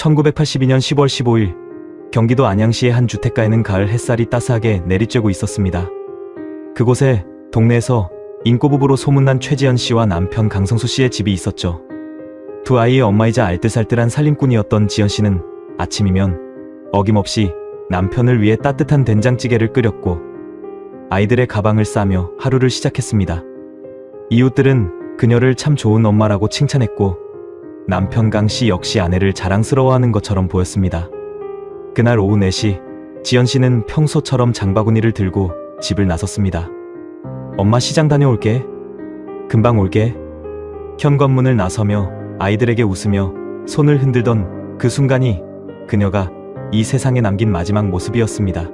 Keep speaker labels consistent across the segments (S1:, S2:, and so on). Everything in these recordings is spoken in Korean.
S1: 1982년 10월 15일 경기도 안양시의 한 주택가에는 가을 햇살이 따스하게 내리쬐고 있었습니다. 그곳에 동네에서 인꼬부부로 소문난 최지연 씨와 남편 강성수 씨의 집이 있었죠. 두 아이의 엄마이자 알뜰살뜰한 살림꾼이었던 지연 씨는 아침이면 어김없이 남편을 위해 따뜻한 된장찌개를 끓였고 아이들의 가방을 싸며 하루를 시작했습니다. 이웃들은 그녀를 참 좋은 엄마라고 칭찬했고 남편 강 씨 역시 아내를 자랑스러워하는 것처럼 보였습니다. 그날 오후 4시 지연 씨는 평소처럼 장바구니를 들고 집을 나섰습니다. 엄마 시장 다녀올게. 금방 올게. 현관문을 나서며 아이들에게 웃으며 손을 흔들던 그 순간이 그녀가 이 세상에 남긴 마지막 모습이었습니다.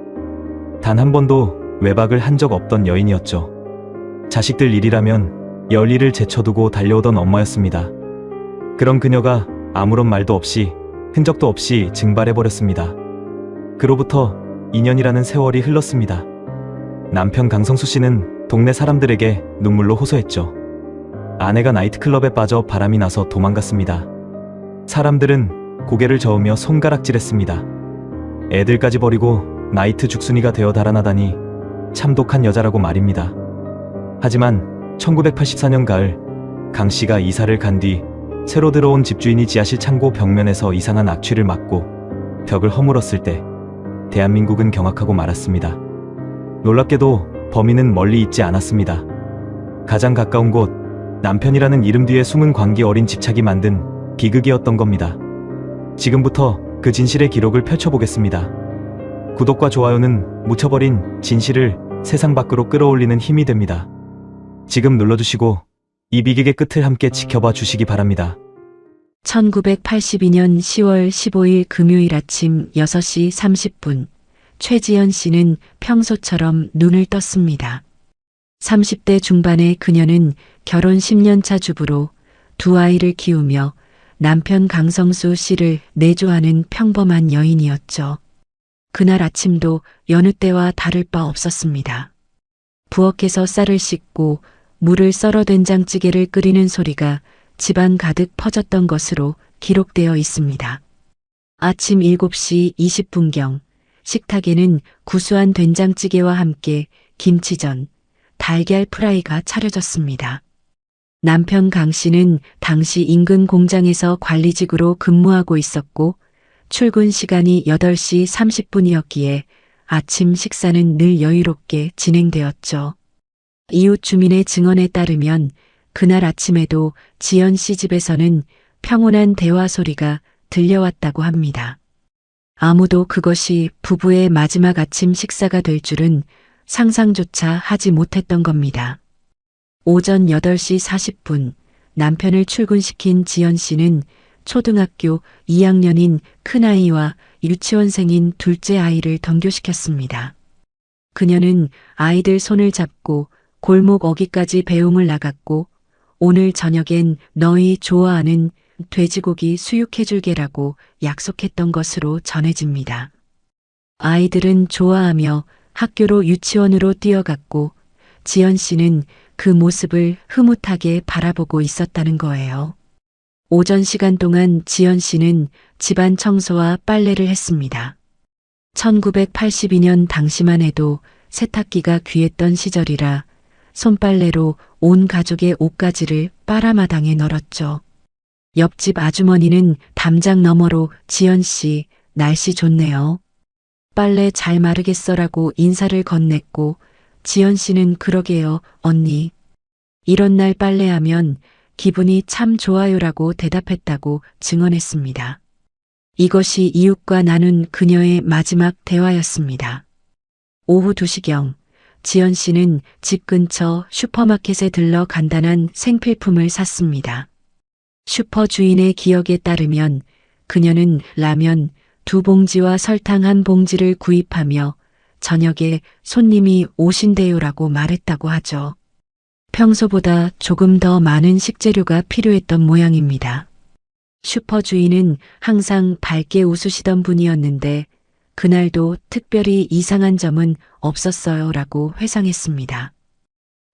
S1: 단 한 번도 외박을 한 적 없던 여인이었죠. 자식들 일이라면 열일을 제쳐두고 달려오던 엄마였습니다. 그런 그녀가 아무런 말도 없이 흔적도 없이 증발해버렸습니다. 그로부터 2년이라는 세월이 흘렀습니다. 남편 강성수 씨는 동네 사람들에게 눈물로 호소했죠. 아내가 나이트클럽에 빠져 바람이 나서 도망갔습니다. 사람들은 고개를 저으며 손가락질했습니다. 애들까지 버리고 나이트 죽순이가 되어 달아나다니 참 독한 여자라고 말입니다. 하지만 1984년 가을 강 씨가 이사를 간 뒤 새로 들어온 집주인이 지하실 창고 벽면에서 이상한 악취를 맡고 벽을 허물었을 때 대한민국은 경악하고 말았습니다. 놀랍게도 범인은 멀리 있지 않았습니다. 가장 가까운 곳, 남편이라는 이름 뒤에 숨은 광기 어린 집착이 만든 비극이었던 겁니다. 지금부터 그 진실의 기록을 펼쳐보겠습니다. 구독과 좋아요는 묻혀버린 진실을 세상 밖으로 끌어올리는 힘이 됩니다. 지금 눌러주시고 이 비극의 끝을 함께 지켜봐 주시기 바랍니다.
S2: 1982년 10월 15일 금요일 아침 6시 30분, 최지연 씨는 평소처럼 눈을 떴습니다. 30대 중반의 그녀는 결혼 10년차 주부로 두 아이를 키우며 남편 강성수 씨를 내조하는 평범한 여인이었죠. 그날 아침도 여느 때와 다를 바 없었습니다. 부엌에서 쌀을 씻고 물을 썰어 된장찌개를 끓이는 소리가 집안 가득 퍼졌던 것으로 기록되어 있습니다. 아침 7시 20분경 식탁에는 구수한 된장찌개와 함께 김치전, 달걀 프라이가 차려졌습니다. 남편 강 씨는 당시 인근 공장에서 관리직으로 근무하고 있었고 출근 시간이 8시 30분이었기에 아침 식사는 늘 여유롭게 진행되었죠. 이웃 주민의 증언에 따르면 그날 아침에도 지연 씨 집에서는 평온한 대화 소리가 들려왔다고 합니다. 아무도 그것이 부부의 마지막 아침 식사가 될 줄은 상상조차 하지 못했던 겁니다. 오전 8시 40분 남편을 출근시킨 지연 씨는 초등학교 2학년인 큰아이와 유치원생인 둘째 아이를 등교시켰습니다. 그녀는 아이들 손을 잡고 골목 어귀까지 배웅을 나갔고 오늘 저녁엔 너희 좋아하는 돼지고기 수육해줄게라고 약속했던 것으로 전해집니다. 아이들은 좋아하며 학교로 유치원으로 뛰어갔고 지연 씨는 그 모습을 흐뭇하게 바라보고 있었다는 거예요. 오전 시간 동안 지연 씨는 집안 청소와 빨래를 했습니다. 1982년 당시만 해도 세탁기가 귀했던 시절이라 손빨래로 온 가족의 옷가지를 빨아마당에 널었죠. 옆집 아주머니는 담장 너머로 지연 씨, 날씨 좋네요. 빨래 잘 마르겠어라고 인사를 건넸고 지연 씨는 그러게요, 언니. 이런 날 빨래하면 기분이 참 좋아요라고 대답했다고 증언했습니다. 이것이 이웃과 나눈 그녀의 마지막 대화였습니다. 오후 2시경 지연 씨는 집 근처 슈퍼마켓에 들러 간단한 생필품을 샀습니다. 슈퍼 주인의 기억에 따르면 그녀는 라면 2봉지와 설탕 1봉지를 구입하며 저녁에 손님이 오신대요라고 말했다고 하죠. 평소보다 조금 더 많은 식재료가 필요했던 모양입니다. 슈퍼 주인은 항상 밝게 웃으시던 분이었는데 그날도 특별히 이상한 점은 없었어요 라고 회상했습니다.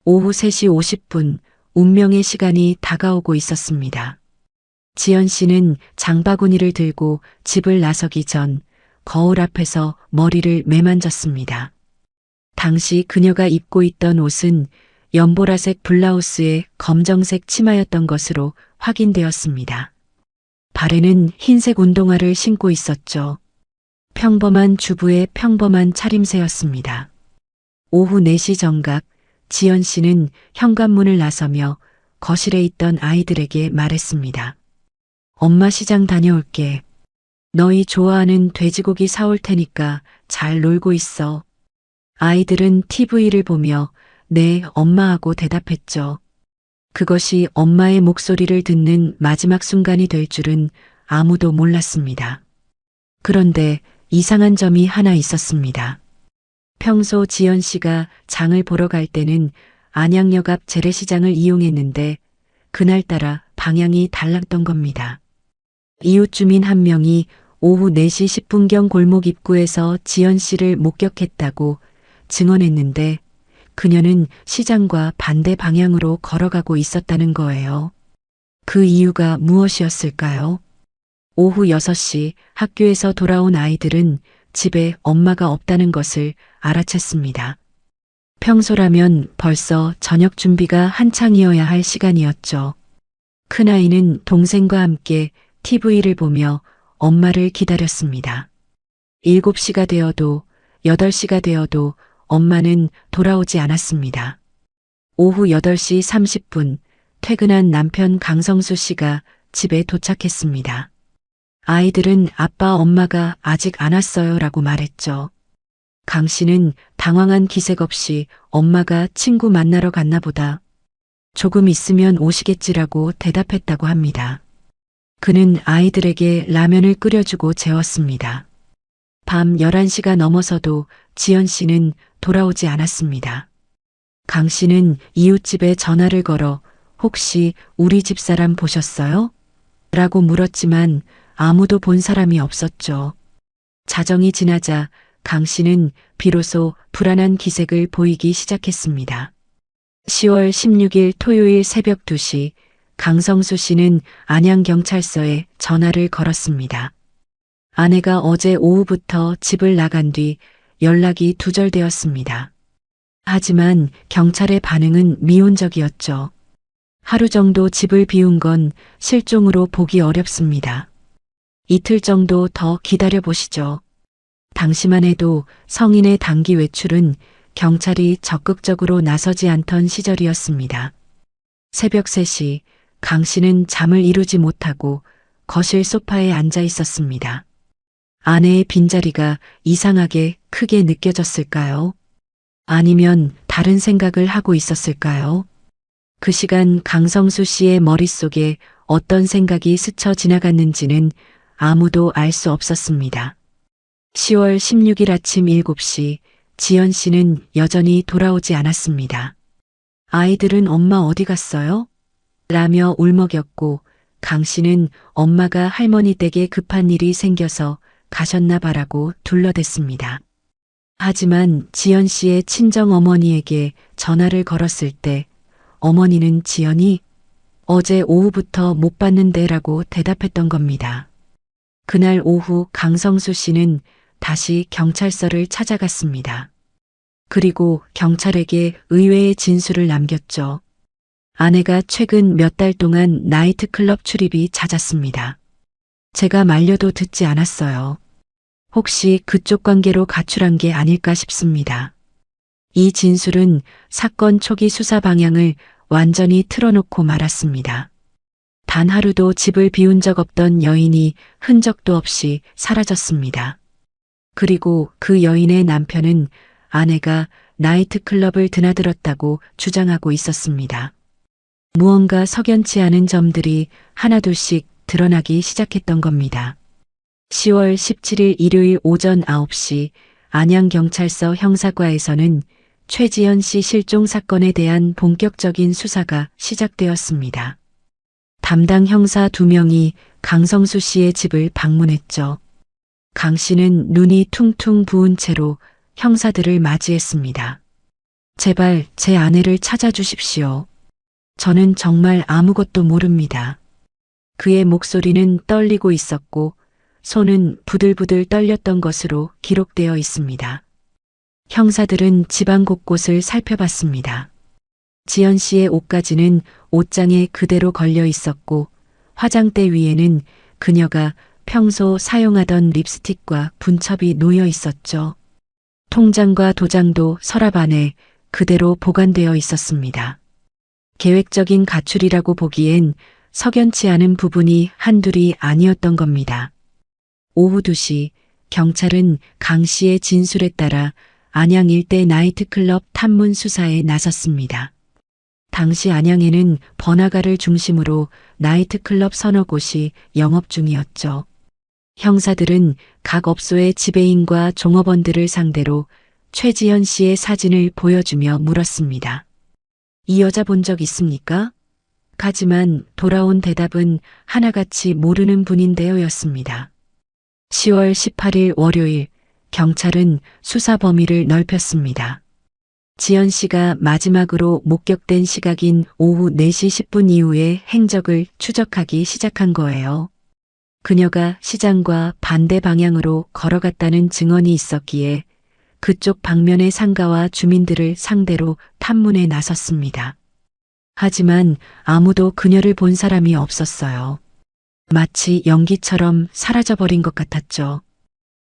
S2: 오후 3시 50분 운명의 시간이 다가오고 있었습니다. 지연 씨는 장바구니를 들고 집을 나서기 전 거울 앞에서 머리를 매만졌습니다. 당시 그녀가 입고 있던 옷은 연보라색 블라우스에 검정색 치마였던 것으로 확인되었습니다. 발에는 흰색 운동화를 신고 있었죠. 평범한 주부의 평범한 차림새였습니다. 오후 4시 정각, 지연 씨는 현관문을 나서며 거실에 있던 아이들에게 말했습니다. 엄마 시장 다녀올게. 너희 좋아하는 돼지고기 사올 테니까 잘 놀고 있어. 아이들은 TV를 보며 네, 엄마하고 대답했죠. 그것이 엄마의 목소리를 듣는 마지막 순간이 될 줄은 아무도 몰랐습니다. 그런데 이상한 점이 하나 있었습니다. 평소 지연 씨가 장을 보러 갈 때는 안양역 앞 재래시장을 이용했는데 그날따라 방향이 달랐던 겁니다. 이웃 주민 한 명이 오후 4시 10분경 골목 입구에서 지연 씨를 목격했다고 증언했는데 그녀는 시장과 반대 방향으로 걸어가고 있었다는 거예요. 그 이유가 무엇이었을까요? 오후 6시 학교에서 돌아온 아이들은 집에 엄마가 없다는 것을 알아챘습니다. 평소라면 벌써 저녁 준비가 한창이어야 할 시간이었죠. 큰아이는 동생과 함께 TV를 보며 엄마를 기다렸습니다. 7시가 되어도 8시가 되어도 엄마는 돌아오지 않았습니다. 오후 8시 30분 퇴근한 남편 강성수 씨가 집에 도착했습니다. 아이들은 아빠 엄마가 아직 안 왔어요 라고 말했죠. 강 씨는 당황한 기색 없이 엄마가 친구 만나러 갔나 보다. 조금 있으면 오시겠지라고 대답했다고 합니다. 그는 아이들에게 라면을 끓여주고 재웠습니다. 밤 11시가 넘어서도 지연 씨는 돌아오지 않았습니다. 강 씨는 이웃집에 전화를 걸어 혹시 우리 집사람 보셨어요? 라고 물었지만 아무도 본 사람이 없었죠. 자정이 지나자 강 씨는 비로소 불안한 기색을 보이기 시작했습니다. 10월 16일 토요일 새벽 2시 강성수 씨는 안양경찰서에 전화를 걸었습니다. 아내가 어제 오후부터 집을 나간 뒤 연락이 두절되었습니다. 하지만 경찰의 반응은 미온적이었죠. 하루 정도 집을 비운 건 실종으로 보기 어렵습니다. 이틀 정도 더 기다려 보시죠. 당시만 해도 성인의 단기 외출은 경찰이 적극적으로 나서지 않던 시절이었습니다. 새벽 3시 강 씨는 잠을 이루지 못하고 거실 소파에 앉아 있었습니다. 아내의 빈자리가 이상하게 크게 느껴졌을까요? 아니면 다른 생각을 하고 있었을까요? 그 시간 강성수 씨의 머릿속에 어떤 생각이 스쳐 지나갔는지는 아무도 알 수 없었습니다. 10월 16일 아침 7시 지연 씨는 여전히 돌아오지 않았습니다. 아이들은 엄마 어디 갔어요? 라며 울먹였고 강 씨는 엄마가 할머니 댁에 급한 일이 생겨서 가셨나 봐라고 둘러댔습니다. 하지만 지연 씨의 친정 어머니에게 전화를 걸었을 때 어머니는 지연이 어제 오후부터 못 봤는데 라고 대답했던 겁니다. 그날 오후 강성수 씨는 다시 경찰서를 찾아갔습니다. 그리고 경찰에게 의외의 진술을 남겼죠. 아내가 최근 몇 달 동안 나이트클럽 출입이 잦았습니다. 제가 말려도 듣지 않았어요. 혹시 그쪽 관계로 가출한 게 아닐까 싶습니다. 이 진술은 사건 초기 수사 방향을 완전히 틀어놓고 말았습니다. 단 하루도 집을 비운 적 없던 여인이 흔적도 없이 사라졌습니다. 그리고 그 여인의 남편은 아내가 나이트클럽을 드나들었다고 주장하고 있었습니다. 무언가 석연치 않은 점들이 하나둘씩 드러나기 시작했던 겁니다. 10월 17일 일요일 오전 9시 안양경찰서 형사과에서는 최지연 씨 실종 사건에 대한 본격적인 수사가 시작되었습니다. 담당 형사 2명이 강성수 씨의 집을 방문했죠. 강 씨는 눈이 퉁퉁 부은 채로 형사들을 맞이했습니다. 제발 제 아내를 찾아주십시오. 저는 정말 아무것도 모릅니다. 그의 목소리는 떨리고 있었고 손은 부들부들 떨렸던 것으로 기록되어 있습니다. 형사들은 집안 곳곳을 살펴봤습니다. 지연 씨의 옷가지는 옷장에 그대로 걸려 있었고 화장대 위에는 그녀가 평소 사용하던 립스틱과 분첩이 놓여 있었죠. 통장과 도장도 서랍 안에 그대로 보관되어 있었습니다. 계획적인 가출이라고 보기엔 석연치 않은 부분이 한둘이 아니었던 겁니다. 오후 2시 경찰은 강 씨의 진술에 따라 안양 일대 나이트클럽 탐문 수사에 나섰습니다. 당시 안양에는 번화가를 중심으로 나이트클럽 서너 곳이 영업 중이었죠. 형사들은 각 업소의 지배인과 종업원들을 상대로 최지연 씨의 사진을 보여주며 물었습니다. 이 여자 본 적 있습니까? 하지만 돌아온 대답은 하나같이 모르는 분인데요였습니다. 10월 18일 월요일 경찰은 수사 범위를 넓혔습니다. 지연 씨가 마지막으로 목격된 시각인 오후 4시 10분 이후의 행적을 추적하기 시작한 거예요. 그녀가 시장과 반대 방향으로 걸어갔다는 증언이 있었기에 그쪽 방면의 상가와 주민들을 상대로 탐문에 나섰습니다. 하지만 아무도 그녀를 본 사람이 없었어요. 마치 연기처럼 사라져버린 것 같았죠.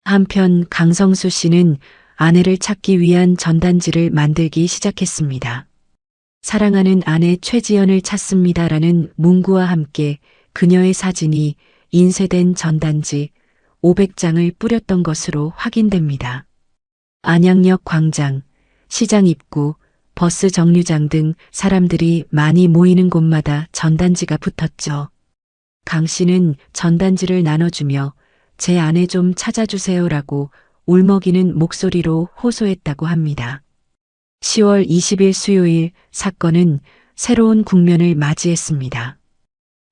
S2: 한편 강성수 씨는 아내를 찾기 위한 전단지를 만들기 시작했습니다. 사랑하는 아내 최지연을 찾습니다라는 문구와 함께 그녀의 사진이 인쇄된 전단지 500장을 뿌렸던 것으로 확인됩니다. 안양역 광장, 시장 입구, 버스 정류장 등 사람들이 많이 모이는 곳마다 전단지가 붙었죠. 강 씨는 전단지를 나눠주며 제 아내 좀 찾아주세요라고 울먹이는 목소리로 호소했다고 합니다. 10월 20일 수요일 사건은 새로운 국면을 맞이했습니다.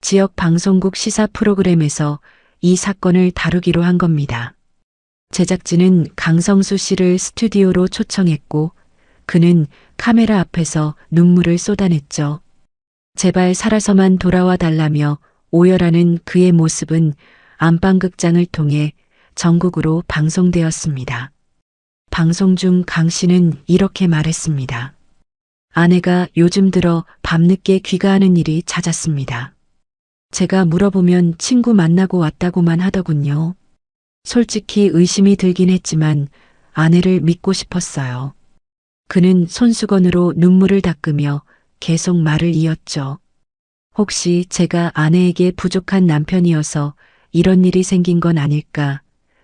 S2: 지역 방송국 시사 프로그램에서 이 사건을 다루기로 한 겁니다. 제작진은 강성수 씨를 스튜디오로 초청했고 그는 카메라 앞에서 눈물을 쏟아냈죠. 제발 살아서만 돌아와 달라며 오열하는 그의 모습은 안방극장을 통해 전국으로 방송되었습니다. 방송 중 강 씨는 이렇게 말했습니다. 아내가 요즘 들어 밤늦게 귀가하는 일이 잦았습니다. 제가 물어보면 친구 만나고 왔다고만 하더군요. 솔직히 의심이 들긴 했지만 아내를 믿고 싶었어요. 그는 손수건으로 눈물을 닦으며 계속 말을 이었죠. 혹시 제가 아내에게 부족한 남편이어서 이런 일이 생긴 건 아닐까,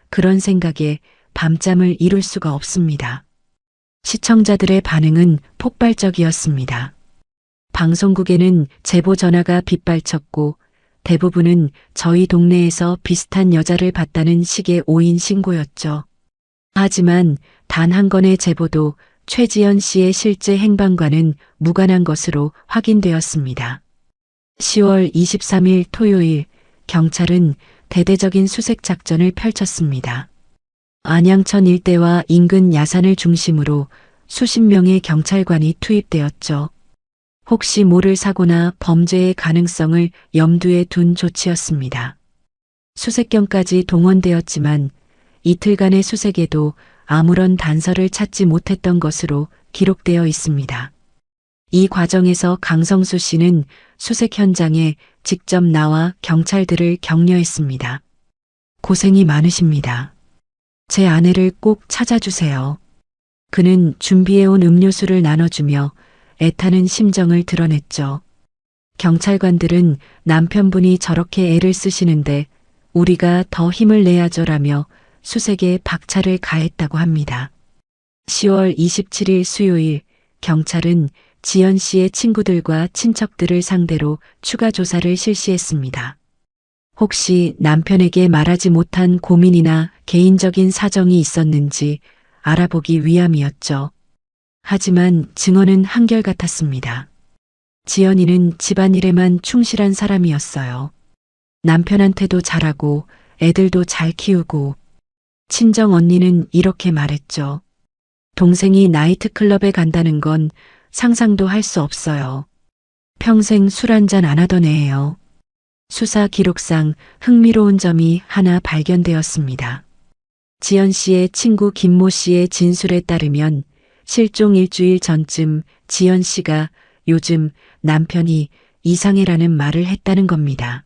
S2: 그런 생각에 밤잠을 이룰 수가 없습니다. 시청자들의 반응은 폭발적이었습니다. 방송국에는 제보 전화가 빗발쳤고 대부분은 저희 동네에서 비슷한 여자를 봤다는 식의 오인 신고였죠. 하지만 단 한 건의 제보도 최지연 씨의 실제 행방과는 무관한 것으로 확인되었습니다. 10월 23일 토요일 경찰은 대대적인 수색 작전을 펼쳤습니다. 안양천 일대와 인근 야산을 중심으로 수십 명의 경찰관이 투입되었죠. 혹시 모를 사고나 범죄의 가능성을 염두에 둔 조치였습니다. 수색경까지 동원되었지만 이틀간의 수색에도 아무런 단서를 찾지 못했던 것으로 기록되어 있습니다. 이 과정에서 강성수 씨는 수색 현장에 직접 나와 경찰들을 격려했습니다. 고생이 많으십니다. 제 아내를 꼭 찾아주세요. 그는 준비해온 음료수를 나눠주며 애타는 심정을 드러냈죠. 경찰관들은 남편분이 저렇게 애를 쓰시는데 우리가 더 힘을 내야죠라며 수색에 박차를 가했다고 합니다. 10월 27일 수요일 경찰은 지연 씨의 친구들과 친척들을 상대로 추가 조사를 실시했습니다. 혹시 남편에게 말하지 못한 고민이나 개인적인 사정이 있었는지 알아보기 위함이었죠. 하지만 증언은 한결같았습니다. 지연이는 집안일에만 충실한 사람이었어요. 남편한테도 잘하고 애들도 잘 키우고. 친정 언니는 이렇게 말했죠. 동생이 나이트클럽에 간다는 건 상상도 할 수 없어요. 평생 술 한잔 안 하던 애예요. 수사 기록상 흥미로운 점이 하나 발견되었습니다. 지연 씨의 친구 김모 씨의 진술에 따르면 실종 일주일 전쯤 지연 씨가 요즘 남편이 이상해라는 말을 했다는 겁니다.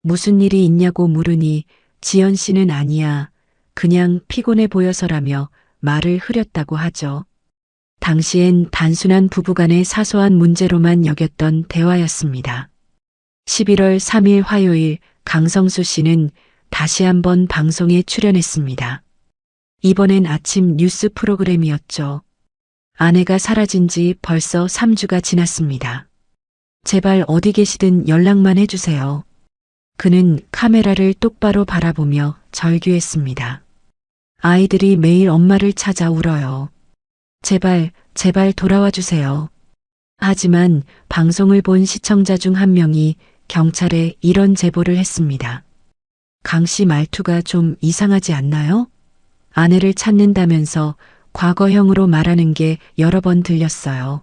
S2: 무슨 일이 있냐고 물으니 지연 씨는 아니야. 그냥 피곤해 보여서라며 말을 흐렸다고 하죠. 당시엔 단순한 부부간의 사소한 문제로만 여겼던 대화였습니다. 11월 3일 화요일 강성수 씨는 다시 한번 방송에 출연했습니다. 이번엔 아침 뉴스 프로그램이었죠. 아내가 사라진 지 벌써 3주가 지났습니다. 제발 어디 계시든 연락만 해주세요. 그는 카메라를 똑바로 바라보며 절규했습니다. 아이들이 매일 엄마를 찾아 울어요. 제발, 제발 돌아와 주세요. 하지만 방송을 본 시청자 중 한 명이 경찰에 이런 제보를 했습니다. 강 씨 말투가 좀 이상하지 않나요? 아내를 찾는다면서 과거형으로 말하는 게 여러 번 들렸어요.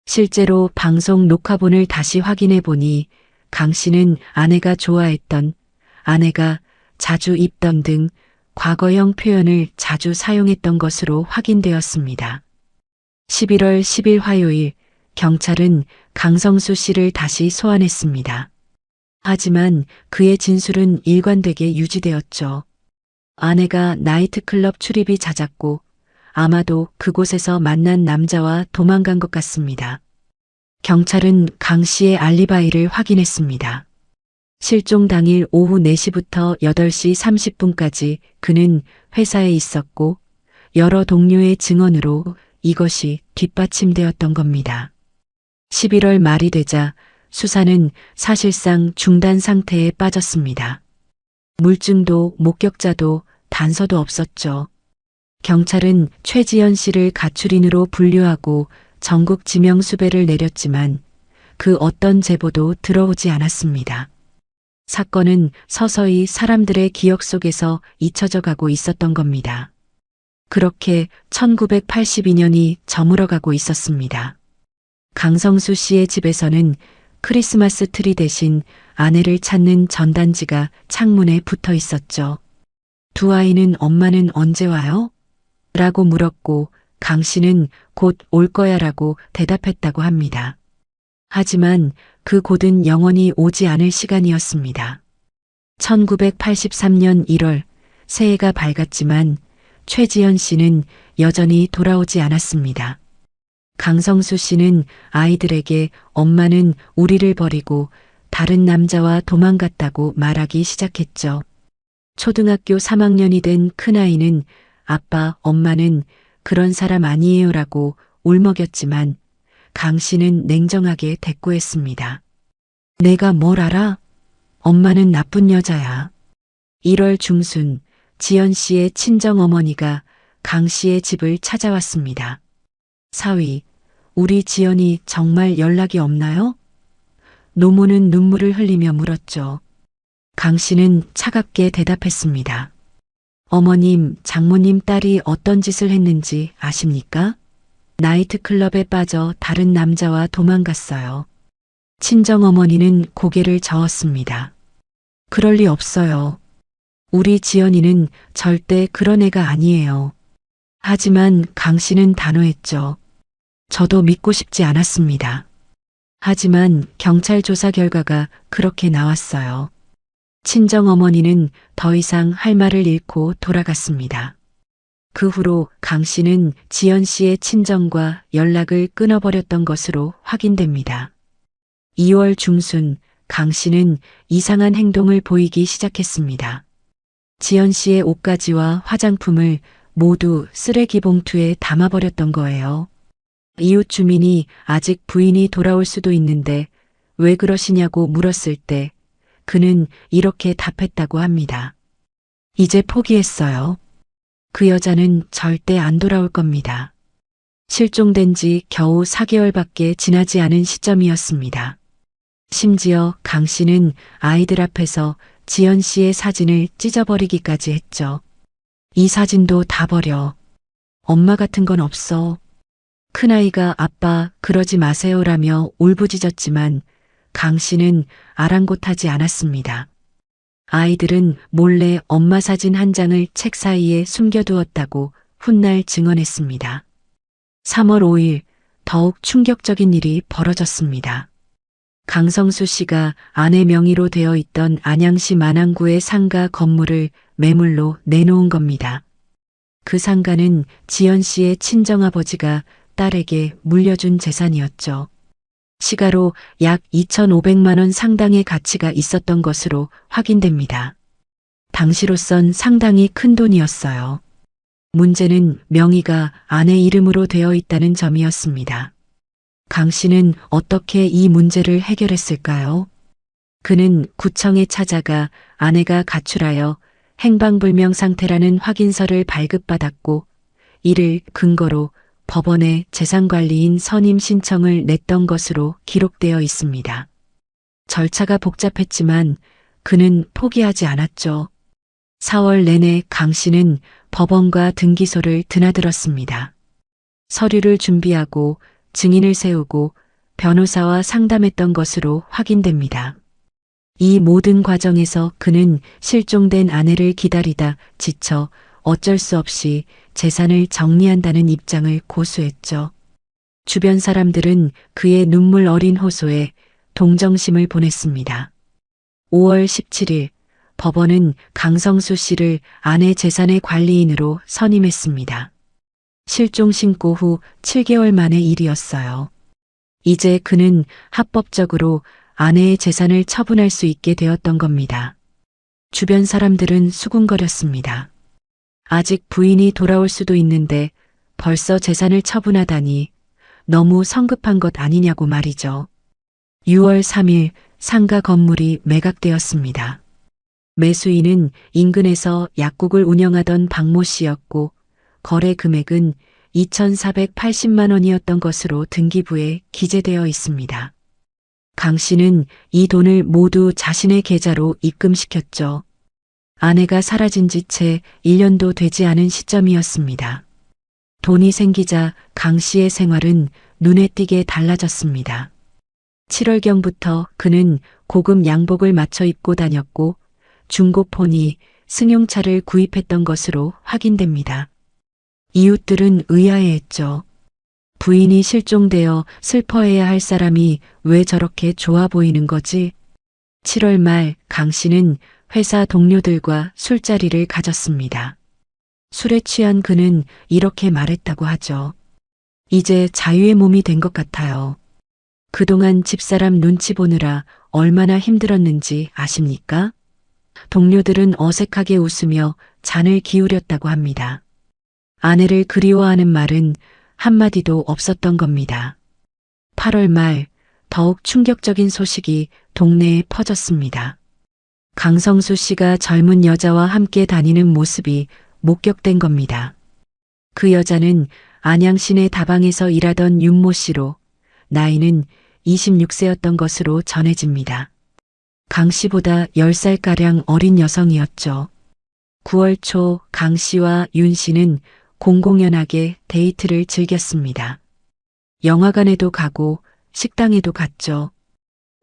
S2: 실제로 방송 녹화본을 다시 확인해 보니 강 씨는 아내가 좋아했던, 아내가 자주 입던 등 과거형 표현을 자주 사용했던 것으로 확인되었습니다. 11월 10일 화요일 경찰은 강성수 씨를 다시 소환했습니다. 하지만 그의 진술은 일관되게 유지되었죠. 아내가 나이트클럽 출입이 잦았고 아마도 그곳에서 만난 남자와 도망간 것 같습니다. 경찰은 강 씨의 알리바이를 확인했습니다. 실종 당일 오후 4시부터 8시 30분까지 그는 회사에 있었고 여러 동료의 증언으로 이것이 뒷받침되었던 겁니다. 11월 말이 되자 수사는 사실상 중단 상태에 빠졌습니다. 물증도 목격자도 단서도 없었죠. 경찰은 최지연 씨를 가출인으로 분류하고 전국 지명 수배를 내렸지만 그 어떤 제보도 들어오지 않았습니다. 사건은 서서히 사람들의 기억 속에서 잊혀져 가고 있었던 겁니다. 그렇게 1982년이 저물어가고 있었습니다. 강성수 씨의 집에서는 크리스마스 트리 대신 아내를 찾는 전단지가 창문에 붙어 있었죠. 두 아이는 엄마는 언제 와요? 라고 물었고 강 씨는 곧 올 거야 라고 대답했다고 합니다. 하지만 그 곧은 영원히 오지 않을 시간이었습니다. 1983년 1월 새해가 밝았지만 최지연 씨는 여전히 돌아오지 않았습니다. 강성수 씨는 아이들에게 엄마는 우리를 버리고 다른 남자와 도망갔다고 말하기 시작했죠. 초등학교 3학년이 된 큰아이는 아빠, 엄마는 그런 사람 아니에요라고 울먹였지만 강 씨는 냉정하게 대꾸했습니다. 내가 뭘 알아? 엄마는 나쁜 여자야. 1월 중순 지연 씨의 친정어머니가 강 씨의 집을 찾아왔습니다. 사위, 우리 지연이 정말 연락이 없나요? 노모는 눈물을 흘리며 물었죠. 강 씨는 차갑게 대답했습니다. 어머님, 장모님 딸이 어떤 짓을 했는지 아십니까? 나이트클럽에 빠져 다른 남자와 도망갔어요. 친정어머니는 고개를 저었습니다. 그럴 리 없어요. 우리 지연이는 절대 그런 애가 아니에요. 하지만 강 씨는 단호했죠. 저도 믿고 싶지 않았습니다. 하지만 경찰 조사 결과가 그렇게 나왔어요. 친정어머니는 더 이상 할 말을 잃고 돌아갔습니다. 그 후로 강 씨는 지연 씨의 친정과 연락을 끊어버렸던 것으로 확인됩니다. 2월 중순 강 씨는 이상한 행동을 보이기 시작했습니다. 지연 씨의 옷가지와 화장품을 모두 쓰레기 봉투에 담아버렸던 거예요. 이웃 주민이 아직 부인이 돌아올 수도 있는데 왜 그러시냐고 물었을 때 그는 이렇게 답했다고 합니다. 이제 포기했어요. 그 여자는 절대 안 돌아올 겁니다. 실종된 지 겨우 4개월밖에 지나지 않은 시점이었습니다. 심지어 강 씨는 아이들 앞에서 지연 씨의 사진을 찢어버리기까지 했죠. 이 사진도 다 버려. 엄마 같은 건 없어. 큰아이가 아빠 그러지 마세요라며 울부짖었지만 강 씨는 아랑곳하지 않았습니다. 아이들은 몰래 엄마 사진 한 장을 책 사이에 숨겨두었다고 훗날 증언했습니다. 3월 5일 더욱 충격적인 일이 벌어졌습니다. 강성수 씨가 아내 명의로 되어 있던 안양시 만안구의 상가 건물을 매물로 내놓은 겁니다. 그 상가는 지연 씨의 친정아버지가 딸에게 물려준 재산이었죠. 시가로 약 2,500만 원 상당의 가치가 있었던 것으로 확인됩니다. 당시로선 상당히 큰 돈이었어요. 문제는 명의가 아내 이름으로 되어 있다는 점이었습니다. 강 씨는 어떻게 이 문제를 해결했을까요? 그는 구청에 찾아가 아내가 가출하여 행방불명 상태라는 확인서를 발급받았고 이를 근거로 법원에 재산관리인 선임 신청을 냈던 것으로 기록되어 있습니다. 절차가 복잡했지만 그는 포기하지 않았죠. 4월 내내 강 씨는 법원과 등기소를 드나들었습니다. 서류를 준비하고 증인을 세우고 변호사와 상담했던 것으로 확인됩니다. 이 모든 과정에서 그는 실종된 아내를 기다리다 지쳐 어쩔 수 없이 재산을 정리한다는 입장을 고수했죠. 주변 사람들은 그의 눈물 어린 호소에 동정심을 보냈습니다. 5월 17일 법원은 강성수 씨를 아내 재산의 관리인으로 선임했습니다. 실종 신고 후 7개월 만의 일이었어요. 이제 그는 합법적으로 아내의 재산을 처분할 수 있게 되었던 겁니다. 주변 사람들은 수군거렸습니다. 아직 부인이 돌아올 수도 있는데 벌써 재산을 처분하다니 너무 성급한 것 아니냐고 말이죠. 6월 3일 상가 건물이 매각되었습니다. 매수인은 인근에서 약국을 운영하던 박모 씨였고 거래 금액은 2,480만 원이었던 것으로 등기부에 기재되어 있습니다. 강 씨는 이 돈을 모두 자신의 계좌로 입금시켰죠. 아내가 사라진 지 채 1년도 되지 않은 시점이었습니다. 돈이 생기자 강 씨의 생활은 눈에 띄게 달라졌습니다. 7월경부터 그는 고급 양복을 맞춰 입고 다녔고 중고 포니, 승용차를 구입했던 것으로 확인됩니다. 이웃들은 의아해했죠. 부인이 실종되어 슬퍼해야 할 사람이 왜 저렇게 좋아 보이는 거지? 7월 말 강 씨는 회사 동료들과 술자리를 가졌습니다. 술에 취한 그는 이렇게 말했다고 하죠. 이제 자유의 몸이 된 것 같아요. 그동안 집사람 눈치 보느라 얼마나 힘들었는지 아십니까? 동료들은 어색하게 웃으며 잔을 기울였다고 합니다. 아내를 그리워하는 말은 한마디도 없었던 겁니다. 8월 말 더욱 충격적인 소식이 동네에 퍼졌습니다. 강성수 씨가 젊은 여자와 함께 다니는 모습이 목격된 겁니다. 그 여자는 안양 시내 다방에서 일하던 윤모 씨로 나이는 26세였던 것으로 전해집니다. 강 씨보다 10살가량 어린 여성이었죠. 9월 초 강 씨와 윤 씨는 공공연하게 데이트를 즐겼습니다. 영화관에도 가고 식당에도 갔죠.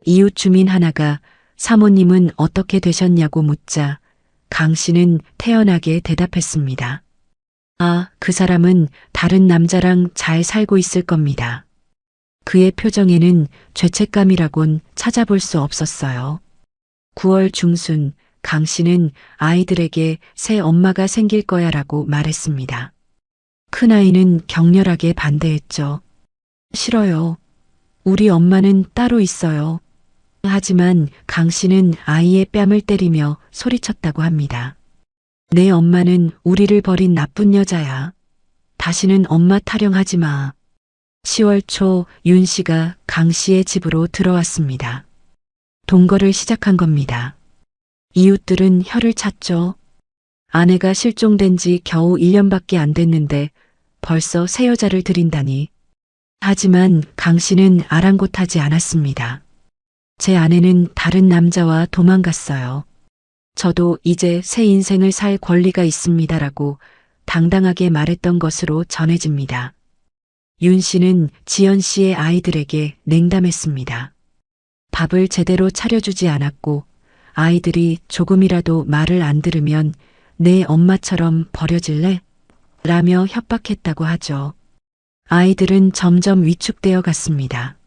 S2: 이웃 주민 하나가 사모님은 어떻게 되셨냐고 묻자 강 씨는 태연하게 대답했습니다. 아, 그 사람은 다른 남자랑 잘 살고 있을 겁니다. 그의 표정에는 죄책감이라곤 찾아볼 수 없었어요. 9월 중순 강 씨는 아이들에게 새 엄마가 생길 거야 라고 말했습니다. 큰아이는 격렬하게 반대했죠. 싫어요. 우리 엄마는 따로 있어요. 하지만 강 씨는 아이의 뺨을 때리며 소리쳤다고 합니다. 내 엄마는 우리를 버린 나쁜 여자야. 다시는 엄마 타령하지 마. 10월 초 윤 씨가 강 씨의 집으로 들어왔습니다. 동거를 시작한 겁니다. 이웃들은 혀를 찼죠. 아내가 실종된 지 겨우 1년밖에 안 됐는데 벌써 새 여자를 들인다니. 하지만 강 씨는 아랑곳하지 않았습니다. 제 아내는 다른 남자와 도망갔어요. 저도 이제 새 인생을 살 권리가 있습니다라고 당당하게 말했던 것으로 전해집니다. 윤 씨는 지연 씨의 아이들에게 냉담했습니다. 밥을 제대로 차려주지 않았고 아이들이 조금이라도 말을 안 들으면 내 엄마처럼 버려질래? 라며 협박했다고 하죠. 아이들은 점점 위축되어 갔습니다.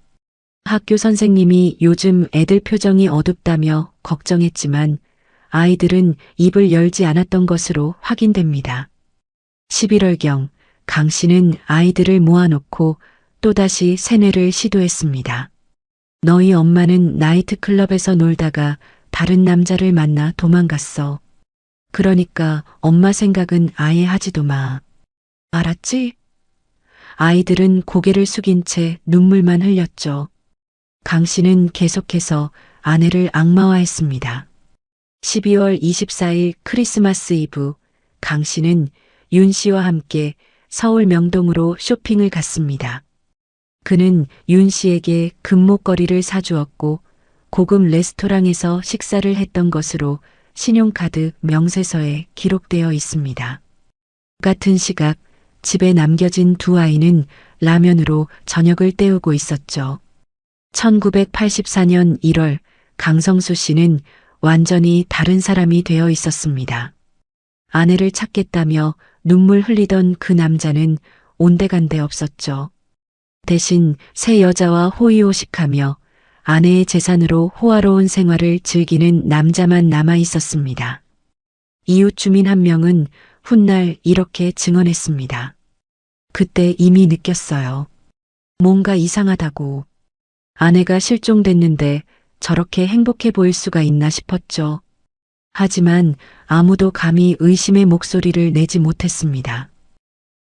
S2: 학교 선생님이 요즘 애들 표정이 어둡다며 걱정했지만 아이들은 입을 열지 않았던 것으로 확인됩니다. 11월경 강 씨는 아이들을 모아놓고 또다시 세뇌를 시도했습니다. 너희 엄마는 나이트클럽에서 놀다가 다른 남자를 만나 도망갔어. 그러니까 엄마 생각은 아예 하지도 마. 알았지? 아이들은 고개를 숙인 채 눈물만 흘렸죠. 강 씨는 계속해서 아내를 악마화했습니다. 12월 24일 크리스마스 이브, 강 씨는 윤 씨와 함께 서울 명동으로 쇼핑을 갔습니다. 그는 윤 씨에게 금목걸이를 사주었고 고급 레스토랑에서 식사를 했던 것으로 신용카드 명세서에 기록되어 있습니다. 같은 시각 집에 남겨진 두 아이는 라면으로 저녁을 때우고 있었죠. 1984년 1월 강성수 씨는 완전히 다른 사람이 되어 있었습니다. 아내를 찾겠다며 눈물 흘리던 그 남자는 온데간데 없었죠. 대신 새 여자와 호의호식하며 아내의 재산으로 호화로운 생활을 즐기는 남자만 남아 있었습니다. 이웃 주민 한 명은 훗날 이렇게 증언했습니다. 그때 이미 느꼈어요. 뭔가 이상하다고. 아내가 실종됐는데 저렇게 행복해 보일 수가 있나 싶었죠. 하지만 아무도 감히 의심의 목소리를 내지 못했습니다.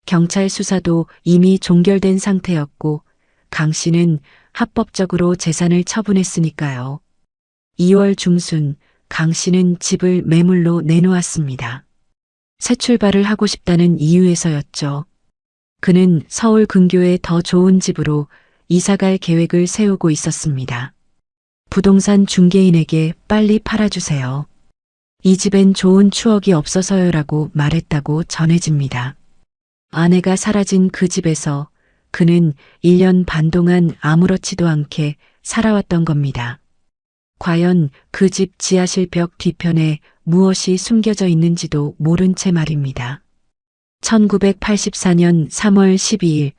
S2: 경찰 수사도 이미 종결된 상태였고 강 씨는 합법적으로 재산을 처분했으니까요. 2월 중순 강 씨는 집을 매물로 내놓았습니다. 새 출발을 하고 싶다는 이유에서였죠. 그는 서울 근교의 더 좋은 집으로 이사갈 계획을 세우고 있었습니다. 부동산 중개인에게 빨리 팔아주세요. 이 집엔 좋은 추억이 없어서요라고 말했다고 전해집니다. 아내가 사라진 그 집에서 그는 1년 반 동안 아무렇지도 않게 살아왔던 겁니다. 과연 그 집 지하실 벽 뒤편에 무엇이 숨겨져 있는지도 모른 채 말입니다. 1984년 3월 12일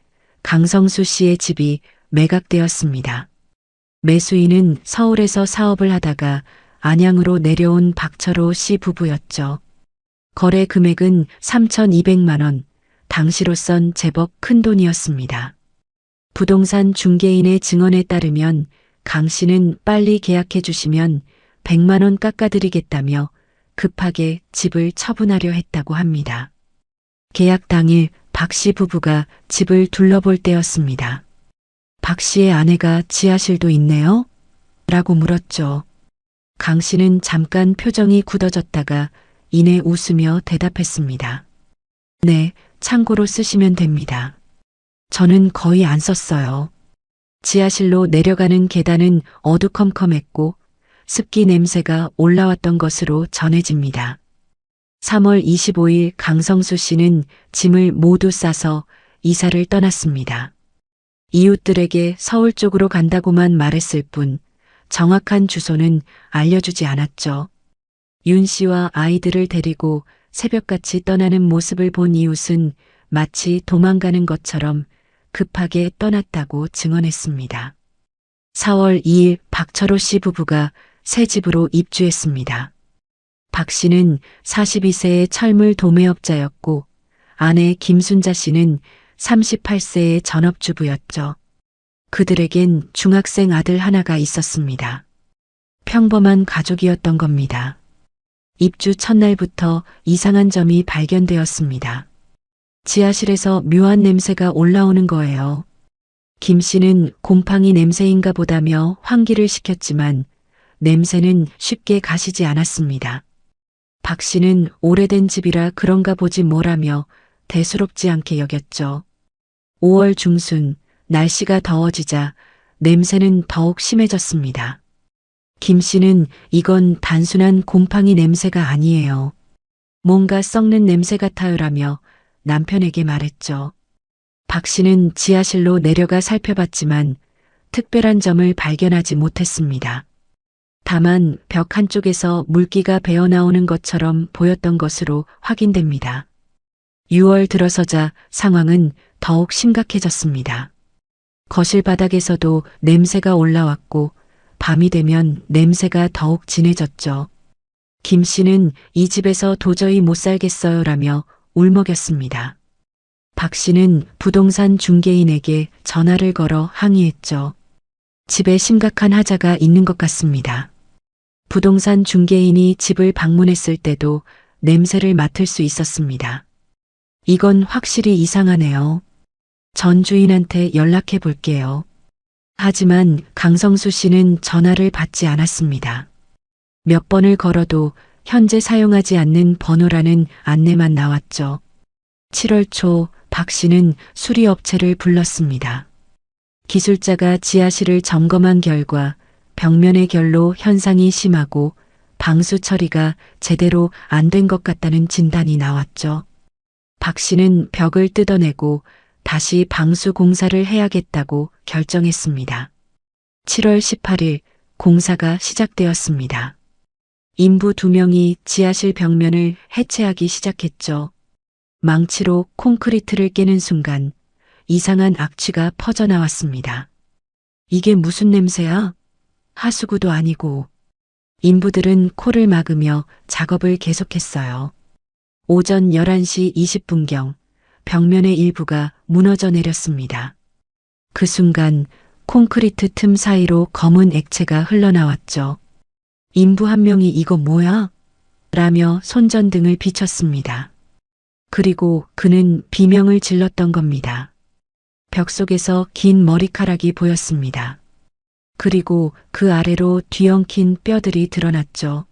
S2: 강성수 씨의 집이 매각되었습니다. 매수인은 서울에서 사업을 하다가 안양으로 내려온 박철호 씨 부부였죠. 거래 금액은 3,200만 원, 당시로선 제법 큰 돈이었습니다. 부동산 중개인의 증언에 따르면 강 씨는 빨리 계약해 주시면 100만 원 깎아드리겠다며 급하게 집을 처분하려 했다고 합니다. 계약 당일 박 씨 부부가 집을 둘러볼 때였습니다. 박 씨의 아내가 지하실도 있네요? 라고 물었죠. 강 씨는 잠깐 표정이 굳어졌다가 이내 웃으며 대답했습니다. 네, 참고로 쓰시면 됩니다. 저는 거의 안 썼어요. 지하실로 내려가는 계단은 어두컴컴했고 습기 냄새가 올라왔던 것으로 전해집니다. 3월 25일 강성수 씨는 짐을 모두 싸서 이사를 떠났습니다. 이웃들에게 서울 쪽으로 간다고만 말했을 뿐 정확한 주소는 알려주지 않았죠. 윤 씨와 아이들을 데리고 새벽같이 떠나는 모습을 본 이웃은 마치 도망가는 것처럼 급하게 떠났다고 증언했습니다. 4월 2일 박철호 씨 부부가 새 집으로 입주했습니다. 박 씨는 42세의 철물 도매업자였고 아내 김순자 씨는 38세의 전업주부였죠. 그들에겐 중학생 아들 하나가 있었습니다. 평범한 가족이었던 겁니다. 입주 첫날부터 이상한 점이 발견되었습니다. 지하실에서 묘한 냄새가 올라오는 거예요. 김 씨는 곰팡이 냄새인가 보다며 환기를 시켰지만 냄새는 쉽게 가시지 않았습니다. 박 씨는 오래된 집이라 그런가 보지 뭐라며 대수롭지 않게 여겼죠. 5월 중순 날씨가 더워지자 냄새는 더욱 심해졌습니다. 김 씨는 이건 단순한 곰팡이 냄새가 아니에요. 뭔가 썩는 냄새 같아요라며 남편에게 말했죠. 박 씨는 지하실로 내려가 살펴봤지만 특별한 점을 발견하지 못했습니다. 다만 벽 한쪽에서 물기가 배어나오는 것처럼 보였던 것으로 확인됩니다. 6월 들어서자 상황은 더욱 심각해졌습니다. 거실 바닥에서도 냄새가 올라왔고 밤이 되면 냄새가 더욱 진해졌죠. 김 씨는 이 집에서 도저히 못 살겠어요라며 울먹였습니다. 박 씨는 부동산 중개인에게 전화를 걸어 항의했죠. 집에 심각한 하자가 있는 것 같습니다. 부동산 중개인이 집을 방문했을 때도 냄새를 맡을 수 있었습니다. 이건 확실히 이상하네요. 전 주인한테 연락해 볼게요. 하지만 강성수 씨는 전화를 받지 않았습니다. 몇 번을 걸어도 현재 사용하지 않는 번호라는 안내만 나왔죠. 7월 초 박 씨는 수리업체를 불렀습니다. 기술자가 지하실을 점검한 결과 벽면의 결로 현상이 심하고 방수 처리가 제대로 안 된 것 같다는 진단이 나왔죠. 박 씨는 벽을 뜯어내고 다시 방수 공사를 해야겠다고 결정했습니다. 7월 18일 공사가 시작되었습니다. 인부 2명이 지하실 벽면을 해체하기 시작했죠. 망치로 콘크리트를 깨는 순간 이상한 악취가 퍼져나왔습니다. 이게 무슨 냄새야? 하수구도 아니고. 인부들은 코를 막으며 작업을 계속했어요. 오전 11시 20분경 벽면의 일부가 무너져 내렸습니다. 그 순간 콘크리트 틈 사이로 검은 액체가 흘러나왔죠. 인부 한 명이 이거 뭐야? 라며 손전등을 비췄습니다. 그리고 그는 비명을 질렀던 겁니다. 벽 속에서 긴 머리카락이 보였습니다. 그리고 그 아래로 뒤엉킨 뼈들이 드러났죠.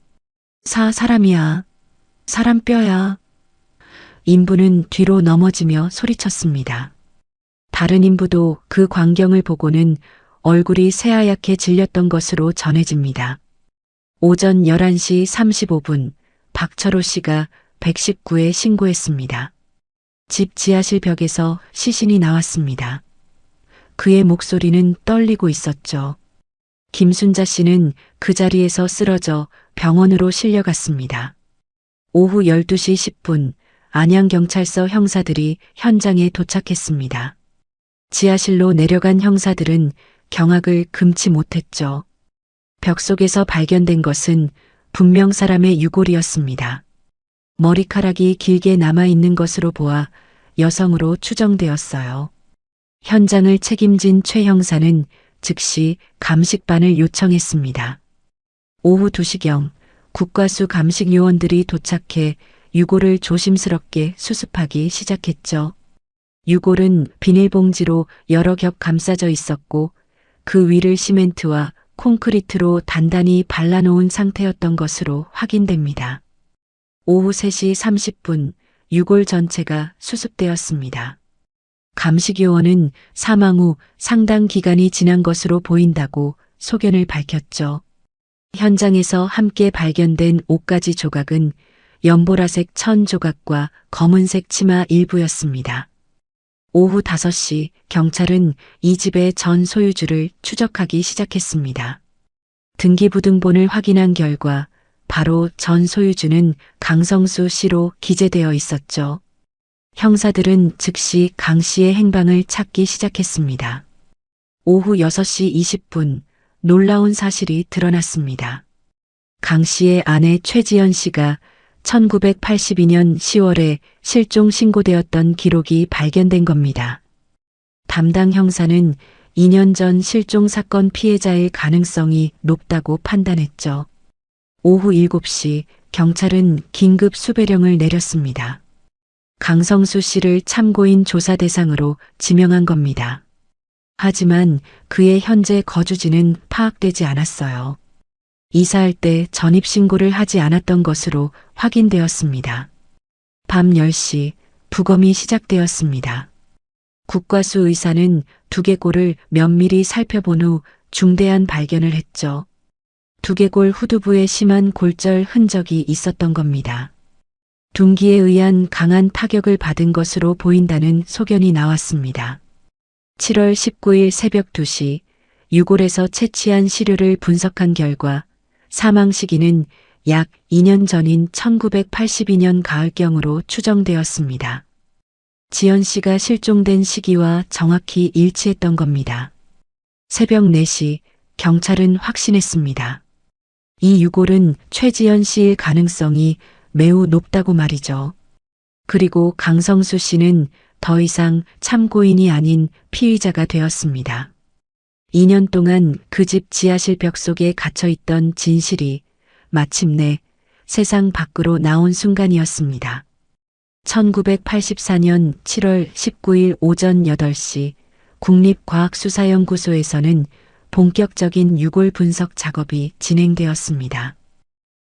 S2: 사람이야. 사람 뼈야. 인부는 뒤로 넘어지며 소리쳤습니다. 다른 인부도 그 광경을 보고는 얼굴이 새하얗게 질렸던 것으로 전해집니다. 오전 11시 35분 박철호 씨가 119에 신고했습니다. 집 지하실 벽에서 시신이 나왔습니다. 그의 목소리는 떨리고 있었죠. 김순자 씨는 그 자리에서 쓰러져 병원으로 실려갔습니다. 오후 12시 10분 안양경찰서 형사들이 현장에 도착했습니다. 지하실로 내려간 형사들은 경악을 금치 못했죠. 벽 속에서 발견된 것은 분명 사람의 유골이었습니다. 머리카락이 길게 남아있는 것으로 보아 여성으로 추정되었어요. 현장을 책임진 최 형사는 즉시 감식반을 요청했습니다. 오후 2시경 국과수 감식 요원들이 도착해 유골을 조심스럽게 수습하기 시작했죠. 유골은 비닐봉지로 여러 겹 감싸져 있었고 그 위를 시멘트와 콘크리트로 단단히 발라놓은 상태였던 것으로 확인됩니다. 오후 3시 30분 유골 전체가 수습되었습니다. 감식요원은 사망 후 상당 기간이 지난 것으로 보인다고 소견을 밝혔죠. 현장에서 함께 발견된 옷가지 조각은 연보라색 천 조각과 검은색 치마 일부였습니다. 오후 5시 경찰은 이 집의 전 소유주를 추적하기 시작했습니다. 등기부등본을 확인한 결과 바로 전 소유주는 강성수 씨로 기재되어 있었죠. 형사들은 즉시 강 씨의 행방을 찾기 시작했습니다. 오후 6시 20분 놀라운 사실이 드러났습니다. 강 씨의 아내 최지연 씨가 1982년 10월에 실종 신고되었던 기록이 발견된 겁니다. 담당 형사는 2년 전 실종 사건 피해자일 가능성이 높다고 판단했죠. 오후 7시 경찰은 긴급 수배령을 내렸습니다. 강성수 씨를 참고인 조사 대상으로 지명한 겁니다. 하지만 그의 현재 거주지는 파악되지 않았어요. 이사할 때 전입신고를 하지 않았던 것으로 확인되었습니다. 밤 10시 부검이 시작되었습니다. 국과수 의사는 두개골을 면밀히 살펴본 후 중대한 발견을 했죠. 두개골 후두부에 심한 골절 흔적이 있었던 겁니다. 둔기에 의한 강한 타격을 받은 것으로 보인다는 소견이 나왔습니다. 7월 19일 새벽 2시 유골에서 채취한 시료를 분석한 결과 사망 시기는 약 2년 전인 1982년 가을경으로 추정되었습니다. 지연 씨가 실종된 시기와 정확히 일치했던 겁니다. 새벽 4시 경찰은 확신했습니다. 이 유골은 최지연 씨일 가능성이 매우 높다고 말이죠. 그리고 강성수 씨는 더 이상 참고인이 아닌 피의자가 되었습니다. 2년 동안 그 집 지하실 벽 속에 갇혀있던 진실이 마침내 세상 밖으로 나온 순간이었습니다. 1984년 7월 19일 오전 8시 국립과학수사연구소에서는 본격적인 유골 분석 작업이 진행되었습니다.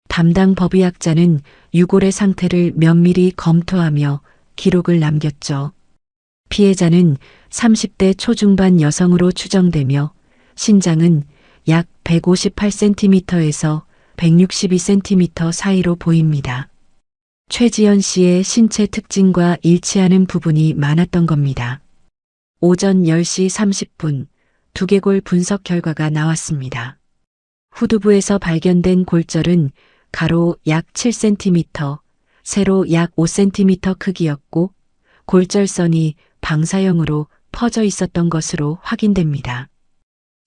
S2: 담당 법의학자는 유골의 상태를 면밀히 검토하며 기록을 남겼죠. 피해자는 30대 초중반 여성으로 추정되며 신장은 약 158cm에서 162cm 사이로 보입니다. 최지연 씨의 신체 특징과 일치하는 부분이 많았던 겁니다. 오전 10시 30분 두개골 분석 결과가 나왔습니다. 후두부에서 발견된 골절은 가로 약 7cm, 세로 약 5cm 크기였고 골절선이 방사형으로 퍼져 있었던 것으로 확인됩니다.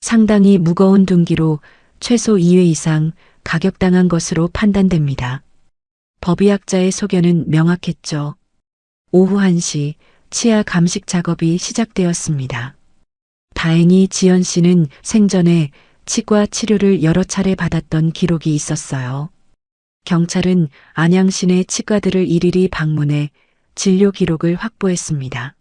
S2: 상당히 무거운 둔기로 최소 2회 이상 가격당한 것으로 판단됩니다. 법의학자의 소견은 명확했죠. 오후 1시 치아 감식 작업이 시작되었습니다. 다행히 지연 씨는 생전에 치과 치료를 여러 차례 받았던 기록이 있었어요. 경찰은 안양시내 치과들을 일일이 방문해 진료 기록을 확보했습니다.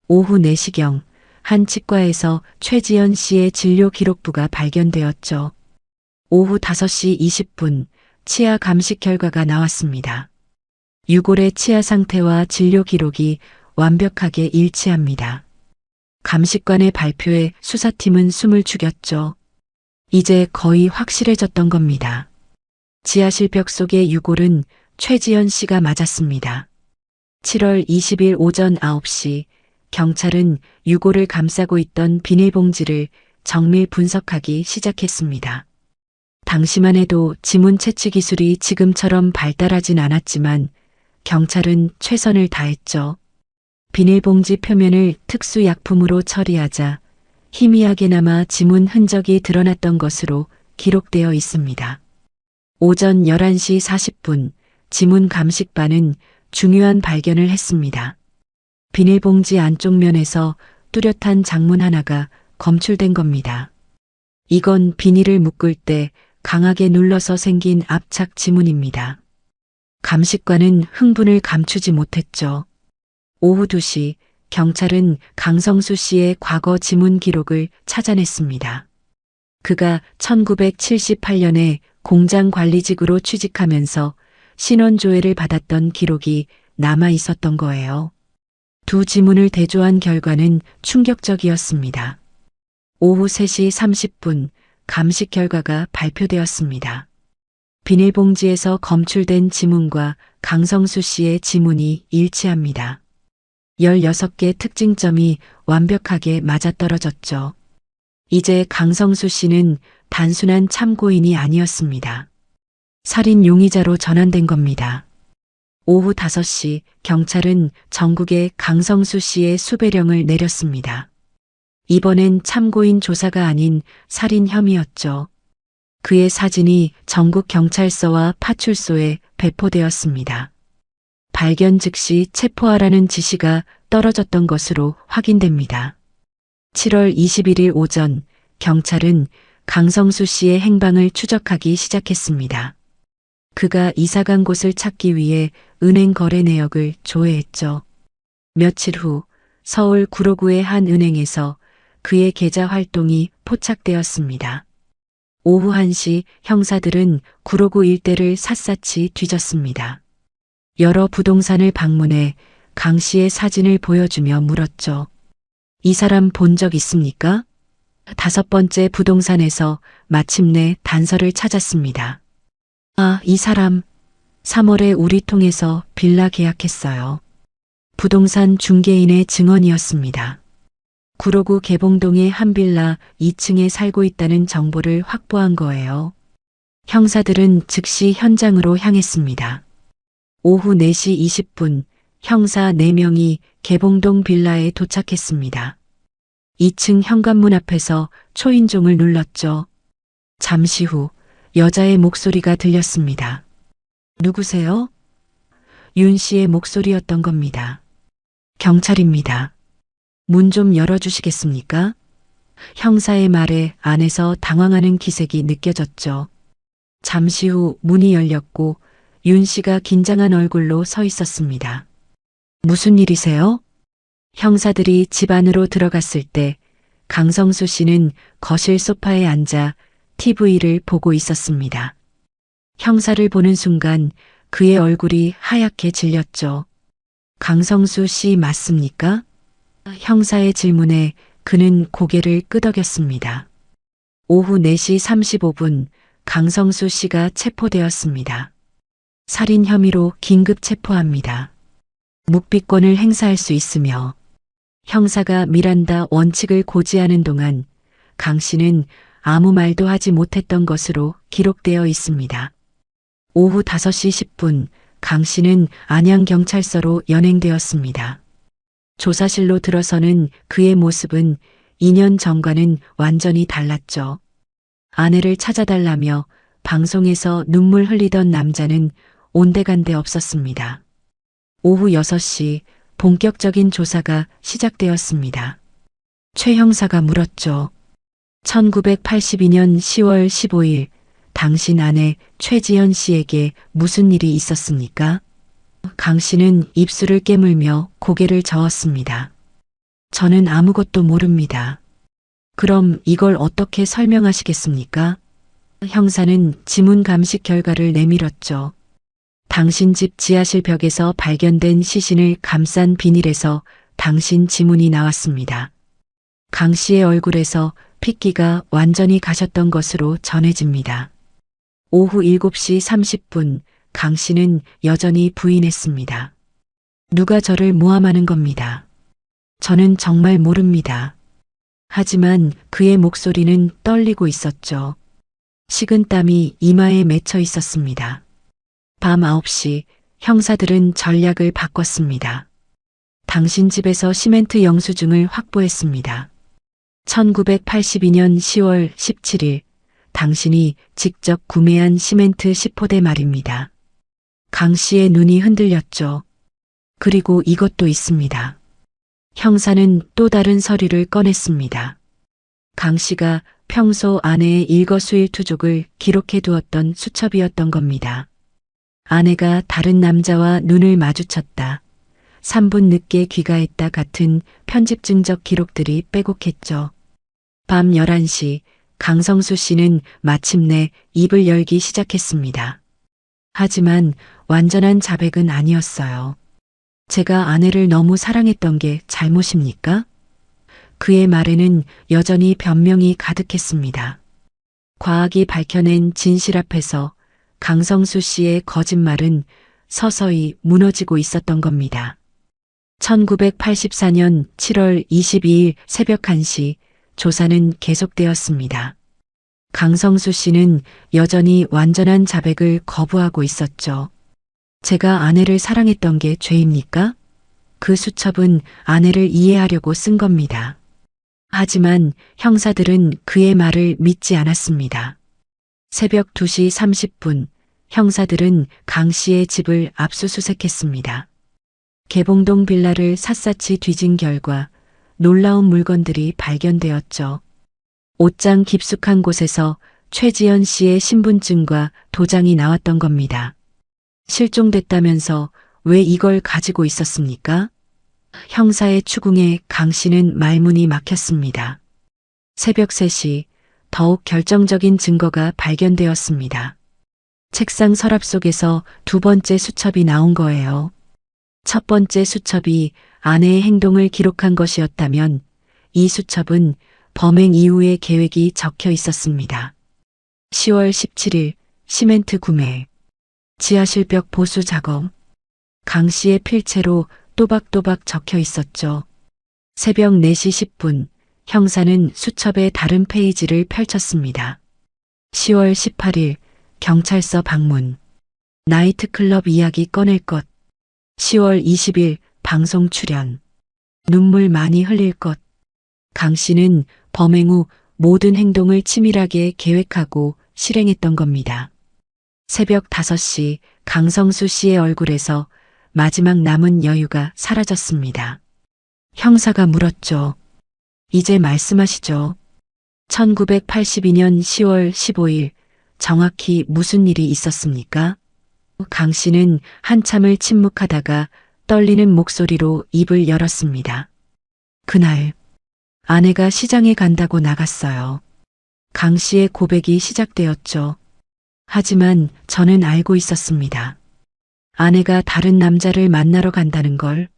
S2: 오후 4시경 한 치과에서 최지연 씨의 진료 기록부가 발견되었죠. 오후 5시 20분 치아 감식 결과가 나왔습니다. 유골의 치아 상태와 진료 기록이 완벽하게 일치합니다. 감식관의 발표에 수사팀은 숨을 죽였죠. 이제 거의 확실해졌던 겁니다. 지하실 벽 속의 유골은 최지연 씨가 맞았습니다. 7월 20일 오전 9시 경찰은 유골을 감싸고 있던 비닐봉지를 정밀 분석하기 시작했습니다. 당시만 해도 지문 채취 기술이 지금처럼 발달하진 않았지만 경찰은 최선을 다했죠. 비닐봉지 표면을 특수 약품으로 처리하자 희미하게나마 지문 흔적이 드러났던 것으로 기록되어 있습니다. 오전 11시 40분 지문 감식반은 중요한 발견을 했습니다. 비닐봉지 안쪽 면에서 뚜렷한 장문 하나가 검출된 겁니다. 이건 비닐을 묶을 때 강하게 눌러서 생긴 압착 지문입니다. 감식관은 흥분을 감추지 못했죠. 오후 2시 경찰은 강성수 씨의 과거 지문 기록을 찾아냈습니다. 그가 1978년에 공장 관리직으로 취직하면서 신원조회를 받았던 기록이 남아 있었던 거예요. 두 지문을 대조한 결과는 충격적이었습니다. 오후 3시 30분 감식 결과가 발표되었습니다. 비닐봉지에서 검출된 지문과 강성수 씨의 지문이 일치합니다. 16개 특징점이 완벽하게 맞아떨어졌죠. 이제 강성수 씨는 단순한 참고인이 아니었습니다. 살인 용의자로 전환된 겁니다. 오후 5시 경찰은 전국에 강성수 씨의 수배령을 내렸습니다. 이번엔 참고인 조사가 아닌 살인 혐의였죠. 그의 사진이 전국 경찰서와 파출소에 배포되었습니다. 발견 즉시 체포하라는 지시가 떨어졌던 것으로 확인됩니다. 7월 21일 오전 경찰은 강성수 씨의 행방을 추적하기 시작했습니다. 그가 이사간 곳을 찾기 위해 은행 거래 내역을 조회했죠. 며칠 후 서울 구로구의 한 은행에서 그의 계좌 활동이 포착되었습니다. 오후 1시 형사들은 구로구 일대를 샅샅이 뒤졌습니다. 여러 부동산을 방문해 강 씨의 사진을 보여주며 물었죠. 이 사람 본 적 있습니까? 5번째 부동산에서 마침내 단서를 찾았습니다. 아, 이 사람 3월에 우리 통해서 빌라 계약했어요. 부동산 중개인의 증언이었습니다. 구로구 개봉동의 한 빌라 2층에 살고 있다는 정보를 확보한 거예요. 형사들은 즉시 현장으로 향했습니다. 오후 4시 20분, 형사 4명이 개봉동 빌라에 도착했습니다. 2층 현관문 앞에서 초인종을 눌렀죠. 잠시 후 여자의 목소리가 들렸습니다. 누구세요? 윤 씨의 목소리였던 겁니다. 경찰입니다. 문 좀 열어주시겠습니까? 형사의 말에 안에서 당황하는 기색이 느껴졌죠. 잠시 후 문이 열렸고 윤 씨가 긴장한 얼굴로 서 있었습니다. 무슨 일이세요? 형사들이 집 안으로 들어갔을 때 강성수 씨는 거실 소파에 앉아 TV를 보고 있었습니다. 형사를 보는 순간 그의 얼굴이 하얗게 질렸죠. 강성수 씨 맞습니까? 형사의 질문에 그는 고개를 끄덕였습니다. 오후 4시 35분 강성수 씨가 체포되었습니다. 살인 혐의로 긴급 체포합니다. 묵비권을 행사할 수 있으며 형사가 미란다 원칙을 고지하는 동안 강 씨는 아무 말도 하지 못했던 것으로 기록되어 있습니다. 오후 5시 10분 강 씨는 안양경찰서로 연행되었습니다. 조사실로 들어서는 그의 모습은 2년 전과는 완전히 달랐죠. 아내를 찾아달라며 방송에서 눈물 흘리던 남자는 온데간데 없었습니다. 오후 6시 본격적인 조사가 시작되었습니다. 최 형사가 물었죠. 1982년 10월 15일 당신 아내 최지연 씨에게 무슨 일이 있었습니까? 강 씨는 입술을 깨물며 고개를 저었습니다. 저는 아무것도 모릅니다. 그럼 이걸 어떻게 설명하시겠습니까? 형사는 지문 감식 결과를 내밀었죠. 당신 집 지하실 벽에서 발견된 시신을 감싼 비닐에서 당신 지문이 나왔습니다. 강 씨의 얼굴에서 핏기가 완전히 가셨던 것으로 전해집니다. 오후 7시 30분 강 씨는 여전히 부인했습니다. 누가 저를 모함하는 겁니다. 저는 정말 모릅니다. 하지만 그의 목소리는 떨리고 있었죠. 식은땀이 이마에 맺혀 있었습니다. 밤 9시 형사들은 전략을 바꿨습니다. 당신 집에서 시멘트 영수증을 확보했습니다. 1982년 10월 17일 당신이 직접 구매한 시멘트 10호대 말입니다. 강 씨의 눈이 흔들렸죠. 그리고 이것도 있습니다. 형사는 또 다른 서류를 꺼냈습니다. 강 씨가 평소 아내의 일거수일투족을 기록해 두었던 수첩이었던 겁니다. 아내가 다른 남자와 눈을 마주쳤다. 3분 늦게 귀가했다 같은 편집증적 기록들이 빼곡했죠. 밤 11시 강성수 씨는 마침내 입을 열기 시작했습니다. 하지만 완전한 자백은 아니었어요. 제가 아내를 너무 사랑했던 게 잘못입니까? 그의 말에는 여전히 변명이 가득했습니다. 과학이 밝혀낸 진실 앞에서 강성수 씨의 거짓말은 서서히 무너지고 있었던 겁니다. 1984년 7월 22일 새벽 1시 조사는 계속되었습니다. 강성수 씨는 여전히 완전한 자백을 거부하고 있었죠. 제가 아내를 사랑했던 게 죄입니까? 그 수첩은 아내를 이해하려고 쓴 겁니다. 하지만 형사들은 그의 말을 믿지 않았습니다. 새벽 2시 30분 형사들은 강 씨의 집을 압수수색했습니다. 개봉동 빌라를 샅샅이 뒤진 결과 놀라운 물건들이 발견되었죠. 옷장 깊숙한 곳에서 최지연 씨의 신분증과 도장이 나왔던 겁니다. 실종됐다면서 왜 이걸 가지고 있었습니까? 형사의 추궁에 강 씨는 말문이 막혔습니다. 새벽 3시 더욱 결정적인 증거가 발견되었습니다. 책상 서랍 속에서 두 번째 수첩이 나온 거예요. 첫 번째 수첩이 아내의 행동을 기록한 것이었다면 이 수첩은 범행 이후의 계획이 적혀 있었습니다. 10월 17일 시멘트 구매, 지하실 벽 보수 작업, 강 씨의 필체로 또박또박 적혀 있었죠. 새벽 4시 10분, 형사는 수첩에 다른 페이지를 펼쳤습니다. 10월 18일, 경찰서 방문. 나이트클럽 이야기 꺼낼 것. 10월 20일, 방송 출연. 눈물 많이 흘릴 것. 강 씨는 범행 후 모든 행동을 치밀하게 계획하고 실행했던 겁니다. 새벽 5시 강성수 씨의 얼굴에서 마지막 남은 여유가 사라졌습니다. 형사가 물었죠. 이제 말씀하시죠. 1982년 10월 15일 정확히 무슨 일이 있었습니까? 강 씨는 한참을 침묵하다가 떨리는 목소리로 입을 열었습니다. 그날 아내가 시장에 간다고 나갔어요. 강 씨의 고백이 시작되었죠. 하지만 저는 알고 있었습니다. 아내가 다른 남자를 만나러 간다는 걸.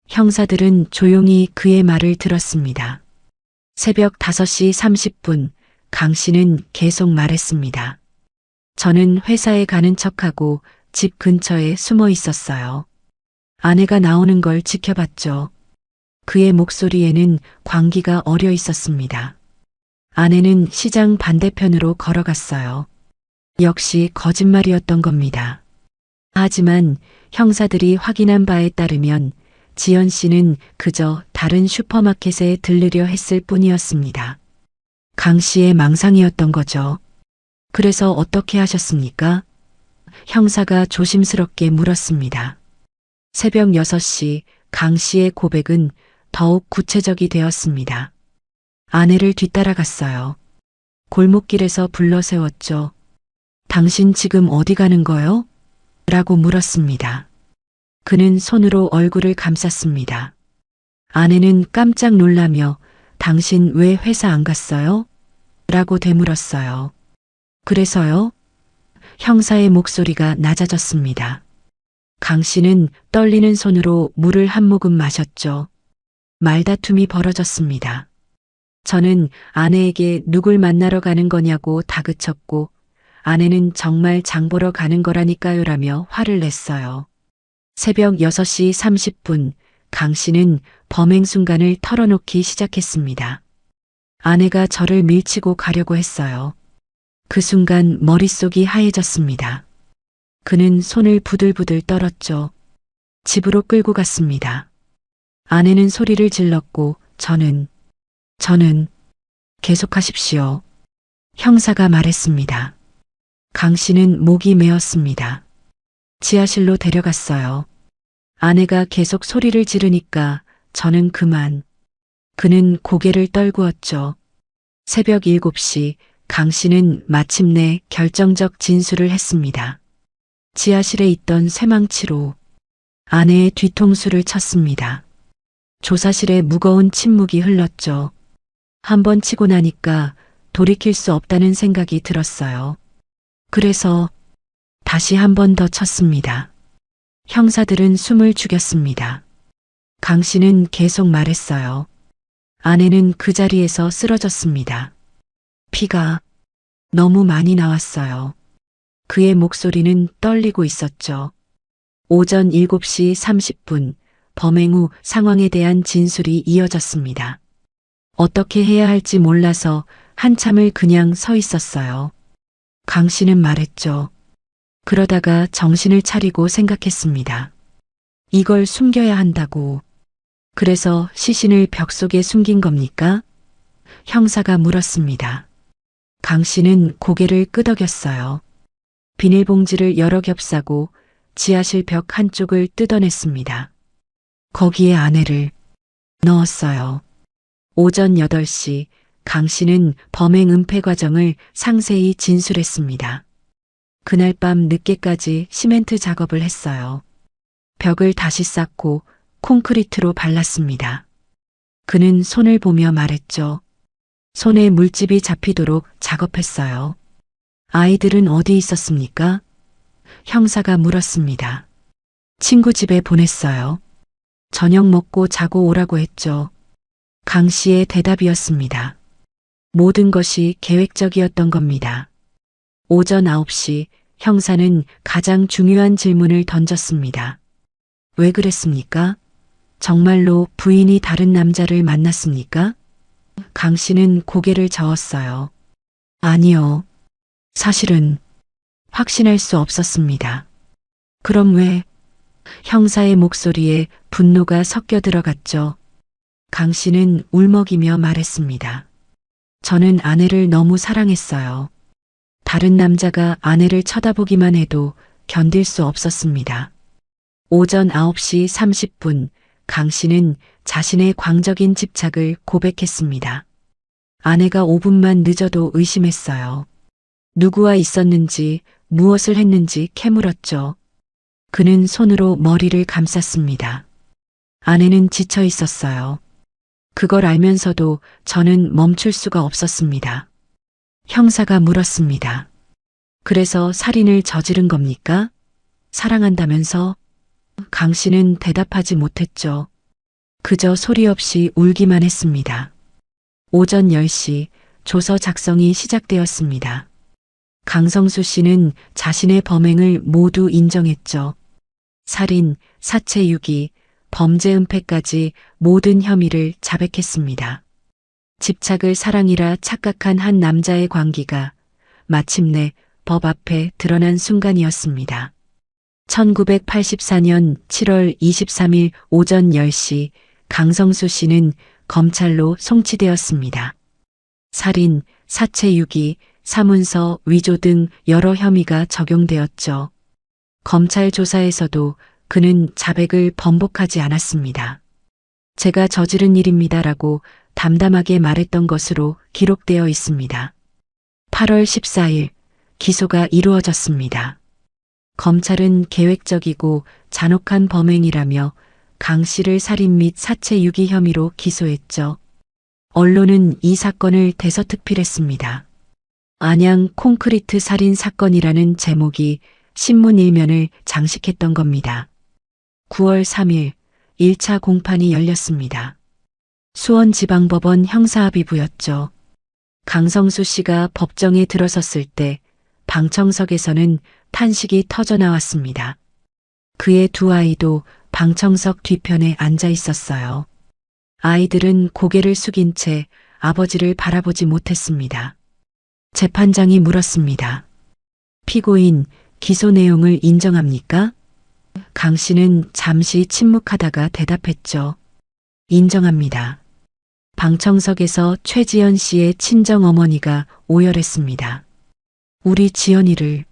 S2: 형사들은 조용히 그의 말을 들었습니다. 새벽 5시 30분 강 씨는 계속 말했습니다. 저는 회사에 가는 척하고 집 근처에 숨어 있었어요. 아내가 나오는 걸 지켜봤죠. 그의 목소리에는 광기가 어려 있었습니다. 아내는 시장 반대편으로 걸어갔어요. 역시 거짓말이었던 겁니다. 하지만 형사들이 확인한 바에 따르면 지연 씨는 그저 다른 슈퍼마켓에 들르려 했을 뿐이었습니다. 강 씨의 망상이었던 거죠. 그래서 어떻게 하셨습니까? 형사가 조심스럽게 물었습니다. 새벽 6시 강 씨의 고백은 더욱 구체적이 되었습니다. 아내를 뒤따라갔어요. 골목길에서 불러 세웠죠. 당신 지금 어디 가는 거요? 라고 물었습니다. 그는 손으로 얼굴을 감쌌습니다. 아내는 깜짝 놀라며 당신 왜 회사 안 갔어요? 라고 되물었어요. 그래서요? 형사의 목소리가 낮아졌습니다. 강 씨는 떨리는 손으로 물을 한 모금 마셨죠. 말다툼이 벌어졌습니다. 저는 아내에게 누굴 만나러 가는 거냐고 다그쳤고 아내는 정말 장 보러 가는 거라니까요라며 화를 냈어요. 새벽 6시 30분 강 씨는 범행 순간을 털어놓기 시작했습니다. 아내가 저를 밀치고 가려고 했어요. 그 순간 머릿속이 하얘졌습니다. 그는 손을 부들부들 떨었죠. 집으로 끌고 갔습니다. 아내는 소리를 질렀고 저는 계속하십시오. 형사가 말했습니다. 강 씨는 목이 메었습니다. 지하실로 데려갔어요. 아내가 계속 소리를 지르니까 저는 그만. 그는 고개를 떨구었죠. 새벽 7시 강 씨는 마침내 결정적 진술을 했습니다. 지하실에 있던 쇠망치로 아내의 뒤통수를 쳤습니다. 조사실에 무거운 침묵이 흘렀죠. 한 번 치고 나니까 돌이킬 수 없다는 생각이 들었어요. 그래서 다시 한 번 더 쳤습니다. 형사들은 숨을 죽였습니다. 강 씨는 계속 말했어요. 아내는 그 자리에서 쓰러졌습니다. 피가 너무 많이 나왔어요. 그의 목소리는 떨리고 있었죠. 오전 7시 30분 범행 후 상황에 대한 진술이 이어졌습니다. 어떻게 해야 할지 몰라서 한참을 그냥 서 있었어요. 강 씨는 말했죠. 그러다가 정신을 차리고 생각했습니다. 이걸 숨겨야 한다고. 그래서 시신을 벽 속에 숨긴 겁니까? 형사가 물었습니다. 강 씨는 고개를 끄덕였어요. 비닐봉지를 여러 겹 싸고 지하실 벽 한쪽을 뜯어냈습니다. 거기에 아내를 넣었어요. 오전 8시 강 씨는 범행 은폐 과정을 상세히 진술했습니다. 그날 밤 늦게까지 시멘트 작업을 했어요. 벽을 다시 쌓고 콘크리트로 발랐습니다. 그는 손을 보며 말했죠. 손에 물집이 잡히도록 작업했어요. 아이들은 어디 있었습니까? 형사가 물었습니다. 친구 집에 보냈어요. 저녁 먹고 자고 오라고 했죠. 강 씨의 대답이었습니다. 모든 것이 계획적이었던 겁니다. 오전 9시 형사는 가장 중요한 질문을 던졌습니다. 왜 그랬습니까? 정말로 부인이 다른 남자를 만났습니까? 강 씨는 고개를 저었어요. 아니요. 사실은 확신할 수 없었습니다. 그럼 왜? 형사의 목소리에 분노가 섞여 들어갔죠. 강 씨는 울먹이며 말했습니다. 저는 아내를 너무 사랑했어요. 다른 남자가 아내를 쳐다보기만 해도 견딜 수 없었습니다. 오전 9시 30분 강 씨는 자신의 광적인 집착을 고백했습니다. 아내가 5분만 늦어도 의심했어요. 누구와 있었는지 무엇을 했는지 캐물었죠. 그는 손으로 머리를 감쌌습니다. 아내는 지쳐 있었어요. 그걸 알면서도 저는 멈출 수가 없었습니다. 형사가 물었습니다. 그래서 살인을 저지른 겁니까? 사랑한다면서? 강 씨는 대답하지 못했죠. 그저 소리 없이 울기만 했습니다. 오전 10시 조서 작성이 시작되었습니다. 강성수 씨는 자신의 범행을 모두 인정했죠. 살인, 사체 유기, 범죄 은폐까지 모든 혐의를 자백했습니다. 집착을 사랑이라 착각한 한 남자의 광기가 마침내 법 앞에 드러난 순간이었습니다. 1984년 7월 23일 오전 10시 강성수 씨는 검찰로 송치되었습니다. 살인, 사체 유기, 사문서 위조 등 여러 혐의가 적용되었죠. 검찰 조사에서도 그는 자백을 번복하지 않았습니다. 제가 저지른 일입니다라고 담담하게 말했던 것으로 기록되어 있습니다. 8월 14일 기소가 이루어졌습니다. 검찰은 계획적이고 잔혹한 범행이라며 강 씨를 살인 및 사체 유기 혐의로 기소했죠. 언론은 이 사건을 대서특필했습니다. 안양 콘크리트 살인 사건이라는 제목이 신문 일면을 장식했던 겁니다. 9월 3일 1차 공판이 열렸습니다. 수원지방법원 형사합의부였죠. 강성수 씨가 법정에 들어섰을 때 방청석에서는 탄식이 터져 나왔습니다. 그의 두 아이도 방청석 뒤편에 앉아 있었어요. 아이들은 고개를 숙인 채 아버지를 바라보지 못했습니다. 재판장이 물었습니다. 피고인 기소 내용을 인정합니까? 강 씨는 잠시 침묵하다가 대답했죠. 인정합니다. 방청석에서 최지연 씨의 친정 어머니가 오열했습니다. 우리 지연이를,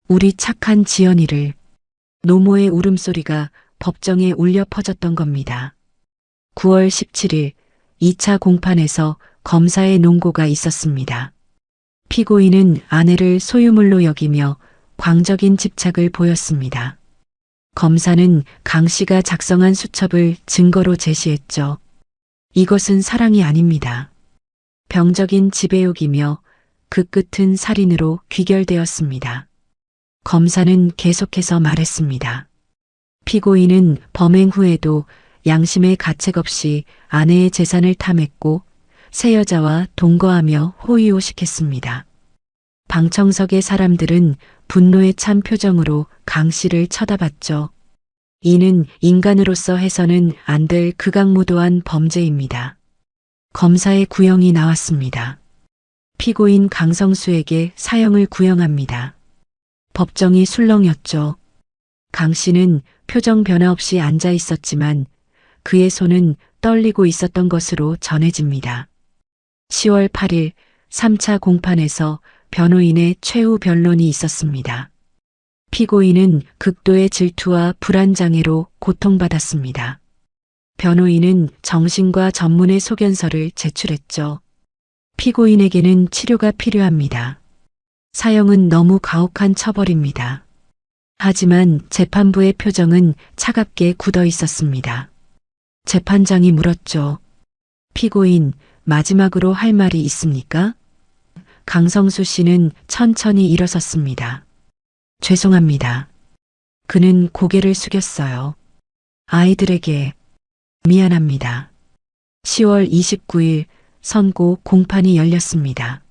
S2: 우리 착한 지연이를. 노모의 울음소리가 법정에 울려 퍼졌던 겁니다. 9월 17일 2차 공판에서 검사의 논고가 있었습니다. 피고인은 아내를 소유물로 여기며 광적인 집착을 보였습니다. 검사는 강 씨가 작성한 수첩을 증거로 제시했죠. 이것은 사랑이 아닙니다. 병적인 지배욕이며 그 끝은 살인으로 귀결되었습니다. 검사는 계속해서 말했습니다. 피고인은 범행 후에도 양심의 가책 없이 아내의 재산을 탐했고 새 여자와 동거하며 호의호식했습니다. 방청석의 사람들은 분노에 찬 표정으로 강 씨를 쳐다봤죠. 이는 인간으로서 해서는 안 될 극악무도한 범죄입니다. 검사의 구형이 나왔습니다. 피고인 강성수에게 사형을 구형합니다. 법정이 술렁였죠. 강 씨는 표정 변화 없이 앉아 있었지만 그의 손은 떨리고 있었던 것으로 전해집니다. 10월 8일 3차 공판에서 변호인의 최후 변론이 있었습니다. 피고인은 극도의 질투와 불안장애로 고통받았습니다. 변호인은 정신과 전문의 소견서를 제출했죠. 피고인에게는 치료가 필요합니다. 사형은 너무 가혹한 처벌입니다. 하지만 재판부의 표정은 차갑게 굳어 있었습니다. 재판장이 물었죠. 피고인, 마지막으로 할 말이 있습니까? 강성수 씨는 천천히 일어섰습니다. 죄송합니다. 그는 고개를 숙였어요. 아이들에게 미안합니다. 10월 29일 선고 공판이 열렸습니다.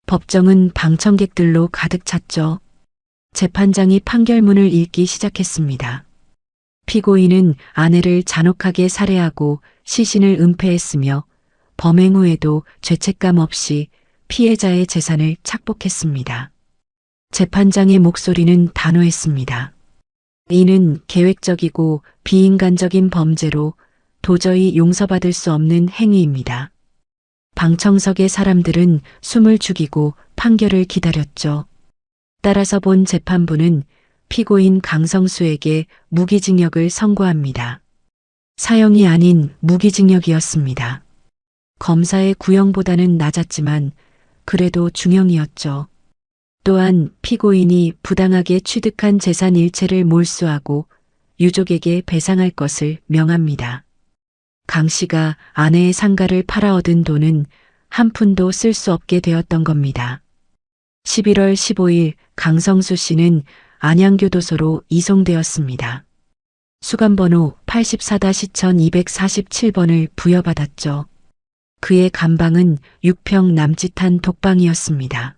S2: 법정은 방청객들로 가득 찼죠. 재판장이 판결문을 읽기 시작했습니다. 피고인은 아내를 잔혹하게 살해하고 시신을 은폐했으며 범행 후에도 죄책감 없이 피해자의 재산을 착복했습니다. 재판장의 목소리는 단호했습니다. 이는 계획적이고 비인간적인 범죄로 도저히 용서받을 수 없는 행위입니다. 방청석의 사람들은 숨을 죽이고 판결을 기다렸죠. 따라서 본 재판부는 피고인 강성수에게 무기징역을 선고합니다. 사형이 아닌 무기징역이었습니다. 검사의 구형보다는 낮았지만 그래도 중형이었죠. 또한 피고인이 부당하게 취득한 재산 일체를 몰수하고 유족에게 배상할 것을 명합니다. 강 씨가 아내의 상가를 팔아 얻은 돈은 한 푼도 쓸 수 없게 되었던 겁니다. 11월 15일 강성수 씨는 안양교도소로 이송되었습니다. 수감번호 84-1247번을 부여받았죠. 그의 감방은 6평 남짓한 독방이었습니다.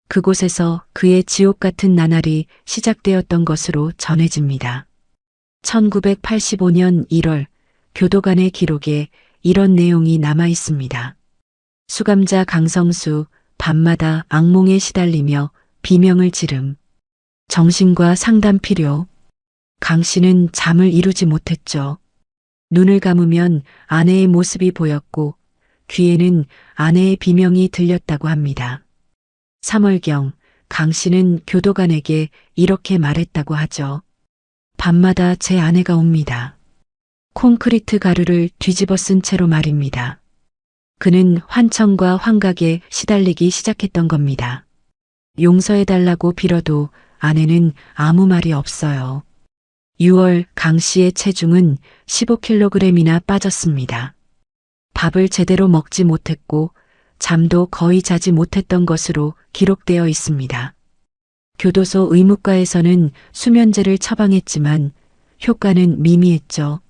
S2: 그곳에서 그의 지옥 같은 나날이 시작되었던 것으로 전해집니다. 1985년 1월 교도관의 기록에 이런 내용이 남아 있습니다. 수감자 강성수 밤마다 악몽에 시달리며 비명을 지름. 정신과 상담 필요. 강 씨는 잠을 이루지 못했죠. 눈을 감으면 아내의 모습이 보였고 귀에는 아내의 비명이 들렸다고 합니다. 3월경 강 씨는 교도관에게 이렇게 말했다고 하죠. 밤마다 제 아내가 옵니다. 콘크리트 가루를 뒤집어 쓴 채로 말입니다. 그는 환청과 환각에 시달리기 시작했던 겁니다. 용서해달라고 빌어도 아내는 아무 말이 없어요. 6월 강 씨의 체중은 15kg이나 빠졌습니다. 밥을 제대로 먹지 못했고 잠도 거의 자지 못했던 것으로 기록되어 있습니다. 교도소 의무과에서는 수면제를 처방했지만 효과는 미미했죠.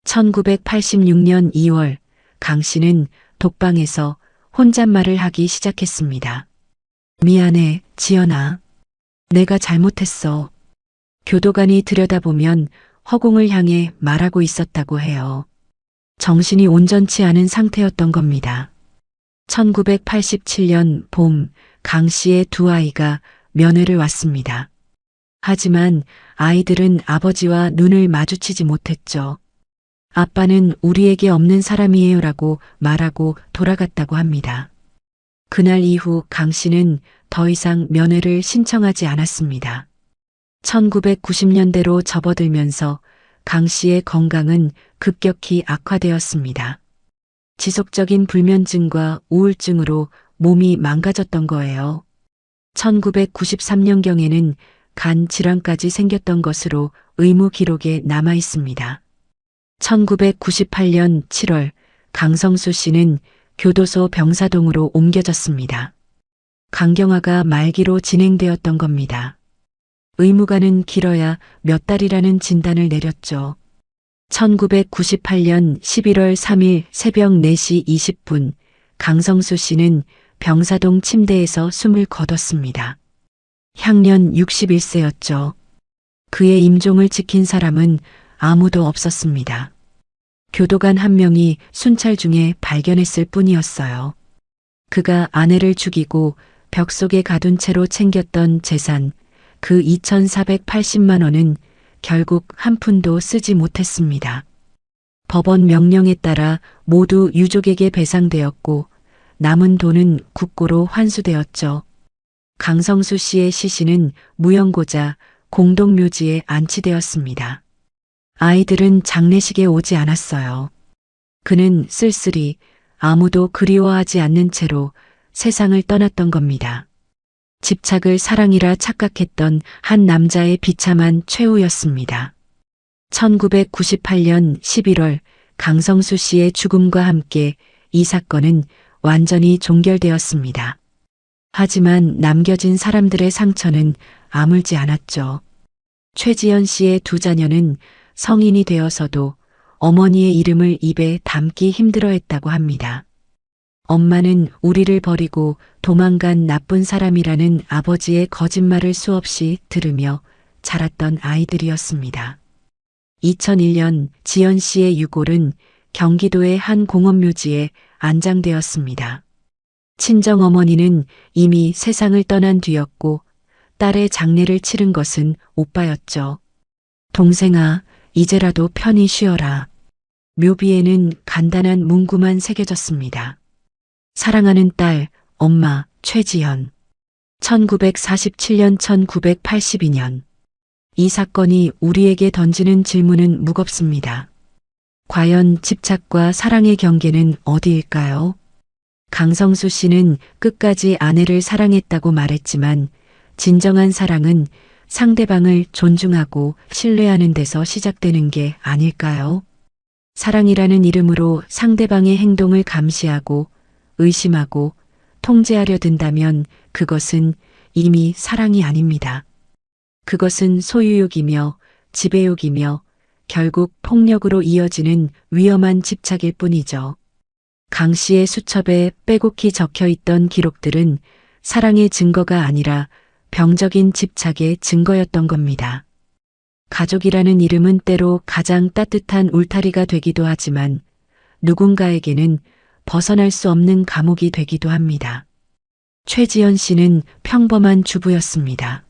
S2: 1986년 2월 강 씨는 독방에서 혼잣말을 하기 시작했습니다. 미안해, 지연아. 내가 잘못했어. 교도관이 들여다보면 허공을 향해 말하고 있었다고 해요. 정신이 온전치 않은 상태였던 겁니다. 1987년 봄 강 씨의 두 아이가 면회를 왔습니다. 하지만 아이들은 아버지와 눈을 마주치지 못했죠. 아빠는 우리에게 없는 사람이에요라고 말하고 돌아갔다고 합니다. 그날 이후 강 씨는 더 이상 면회를 신청하지 않았습니다. 1990년대로 접어들면서 강 씨의 건강은 급격히 악화되었습니다. 지속적인 불면증과 우울증으로 몸이 망가졌던 거예요. 1993년경에는 간 질환까지 생겼던 것으로 의무 기록에 남아 있습니다. 1998년 7월 강성수 씨는 교도소 병사동으로 옮겨졌습니다. 강경화가 말기로 진행되었던 겁니다. 의무관은 길어야 몇 달이라는 진단을 내렸죠. 1998년 11월 3일 새벽 4시 20분 강성수 씨는 병사동 침대에서 숨을 거뒀습니다. 향년 61세였죠. 그의 임종을 지킨 사람은 아무도 없었습니다. 교도관 한 명이 순찰 중에 발견했을 뿐이었어요. 그가 아내를 죽이고 벽 속에 가둔 채로 챙겼던 재산, 그 2,480만 원은 결국 한 푼도 쓰지 못했습니다. 법원 명령에 따라 모두 유족에게 배상되었고 남은 돈은 국고로 환수되었죠. 강성수 씨의 시신은 무형고자 공동묘지에 안치되었습니다. 아이들은 장례식에 오지 않았어요. 그는 쓸쓸히 아무도 그리워하지 않는 채로 세상을 떠났던 겁니다. 집착을 사랑이라 착각했던 한 남자의 비참한 최후였습니다. 1998년 11월 강성수 씨의 죽음과 함께 이 사건은 완전히 종결되었습니다. 하지만 남겨진 사람들의 상처는 아물지 않았죠. 최지연 씨의 두 자녀는 성인이 되어서도 어머니의 이름을 입에 담기 힘들어했다고 합니다. 엄마는 우리를 버리고 도망간 나쁜 사람이라는 아버지의 거짓말을 수없이 들으며 자랐던 아이들이었습니다. 2001년 지연 씨의 유골은 경기도의 한 공원묘지에 안장되었습니다. 친정어머니는 이미 세상을 떠난 뒤였고 딸의 장례를 치른 것은 오빠였죠. 동생아, 이제라도 편히 쉬어라. 묘비에는 간단한 문구만 새겨졌습니다. 사랑하는 딸, 엄마, 최지연. 1947년 1982년. 이 사건이 우리에게 던지는 질문은 무겁습니다. 과연 집착과 사랑의 경계는 어디일까요? 강성수 씨는 끝까지 아내를 사랑했다고 말했지만 진정한 사랑은 상대방을 존중하고 신뢰하는 데서 시작되는 게 아닐까요? 사랑이라는 이름으로 상대방의 행동을 감시하고 의심하고 통제하려 든다면 그것은 이미 사랑이 아닙니다. 그것은 소유욕이며 지배욕이며 결국 폭력으로 이어지는 위험한 집착일 뿐이죠. 강 씨의 수첩에 빼곡히 적혀 있던 기록들은 사랑의 증거가 아니라 병적인 집착의 증거였던 겁니다. 가족이라는 이름은 때로 가장 따뜻한 울타리가 되기도 하지만 누군가에게는 벗어날 수 없는 감옥이 되기도 합니다. 최지연 씨는 평범한 주부였습니다.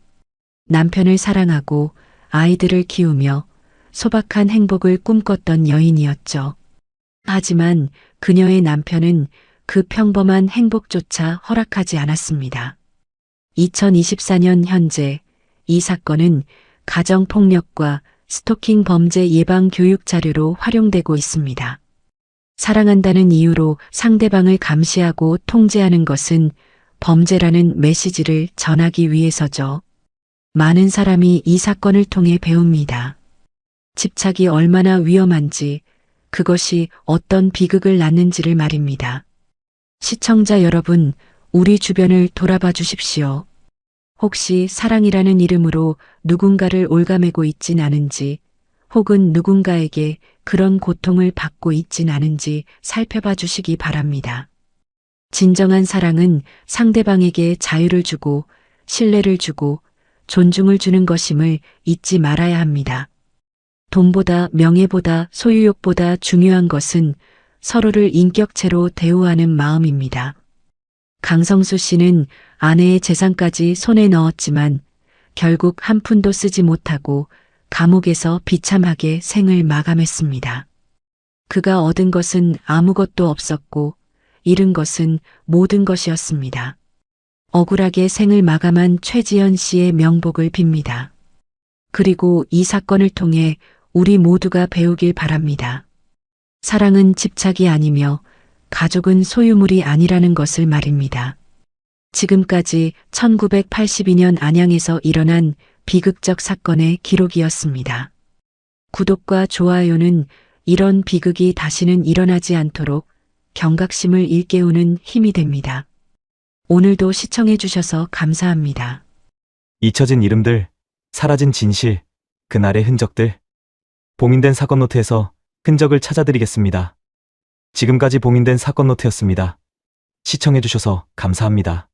S2: 남편을 사랑하고 아이들을 키우며 소박한 행복을 꿈꿨던 여인이었죠. 하지만 그녀의 남편은 그 평범한 행복조차 허락하지 않았습니다. 2024년 현재 이 사건은 가정폭력과 스토킹 범죄 예방 교육 자료로 활용되고 있습니다. 사랑한다는 이유로 상대방을 감시하고 통제하는 것은 범죄라는 메시지를 전하기 위해서죠. 많은 사람이 이 사건을 통해 배웁니다. 집착이 얼마나 위험한지, 그것이 어떤 비극을 낳는지를 말입니다. 시청자 여러분, 우리 주변을 돌아봐 주십시오. 혹시 사랑이라는 이름으로 누군가를 올가매고 있진 않은지, 혹은 누군가에게 그런 고통을 받고 있진 않은지 살펴봐 주시기 바랍니다. 진정한 사랑은 상대방에게 자유를 주고, 신뢰를 주고, 존중을 주는 것임을 잊지 말아야 합니다. 돈보다 명예보다 소유욕보다 중요한 것은 서로를 인격체로 대우하는 마음입니다. 강성수 씨는 아내의 재산까지 손에 넣었지만 결국 한 푼도 쓰지 못하고 감옥에서 비참하게 생을 마감했습니다. 그가 얻은 것은 아무것도 없었고 잃은 것은 모든 것이었습니다. 억울하게 생을 마감한 최지연 씨의 명복을 빕니다. 그리고 이 사건을 통해 우리 모두가 배우길 바랍니다. 사랑은 집착이 아니며 가족은 소유물이 아니라는 것을 말입니다. 지금까지 1982년 안양에서 일어난 비극적 사건의 기록이었습니다. 구독과 좋아요는 이런 비극이 다시는 일어나지 않도록 경각심을 일깨우는 힘이 됩니다. 오늘도 시청해 주셔서 감사합니다.
S1: 잊혀진 이름들, 사라진 진실, 그날의 흔적들. 봉인된 사건 노트에서 흔적을 찾아드리겠습니다. 지금까지 봉인된 사건 노트였습니다. 시청해 주셔서 감사합니다.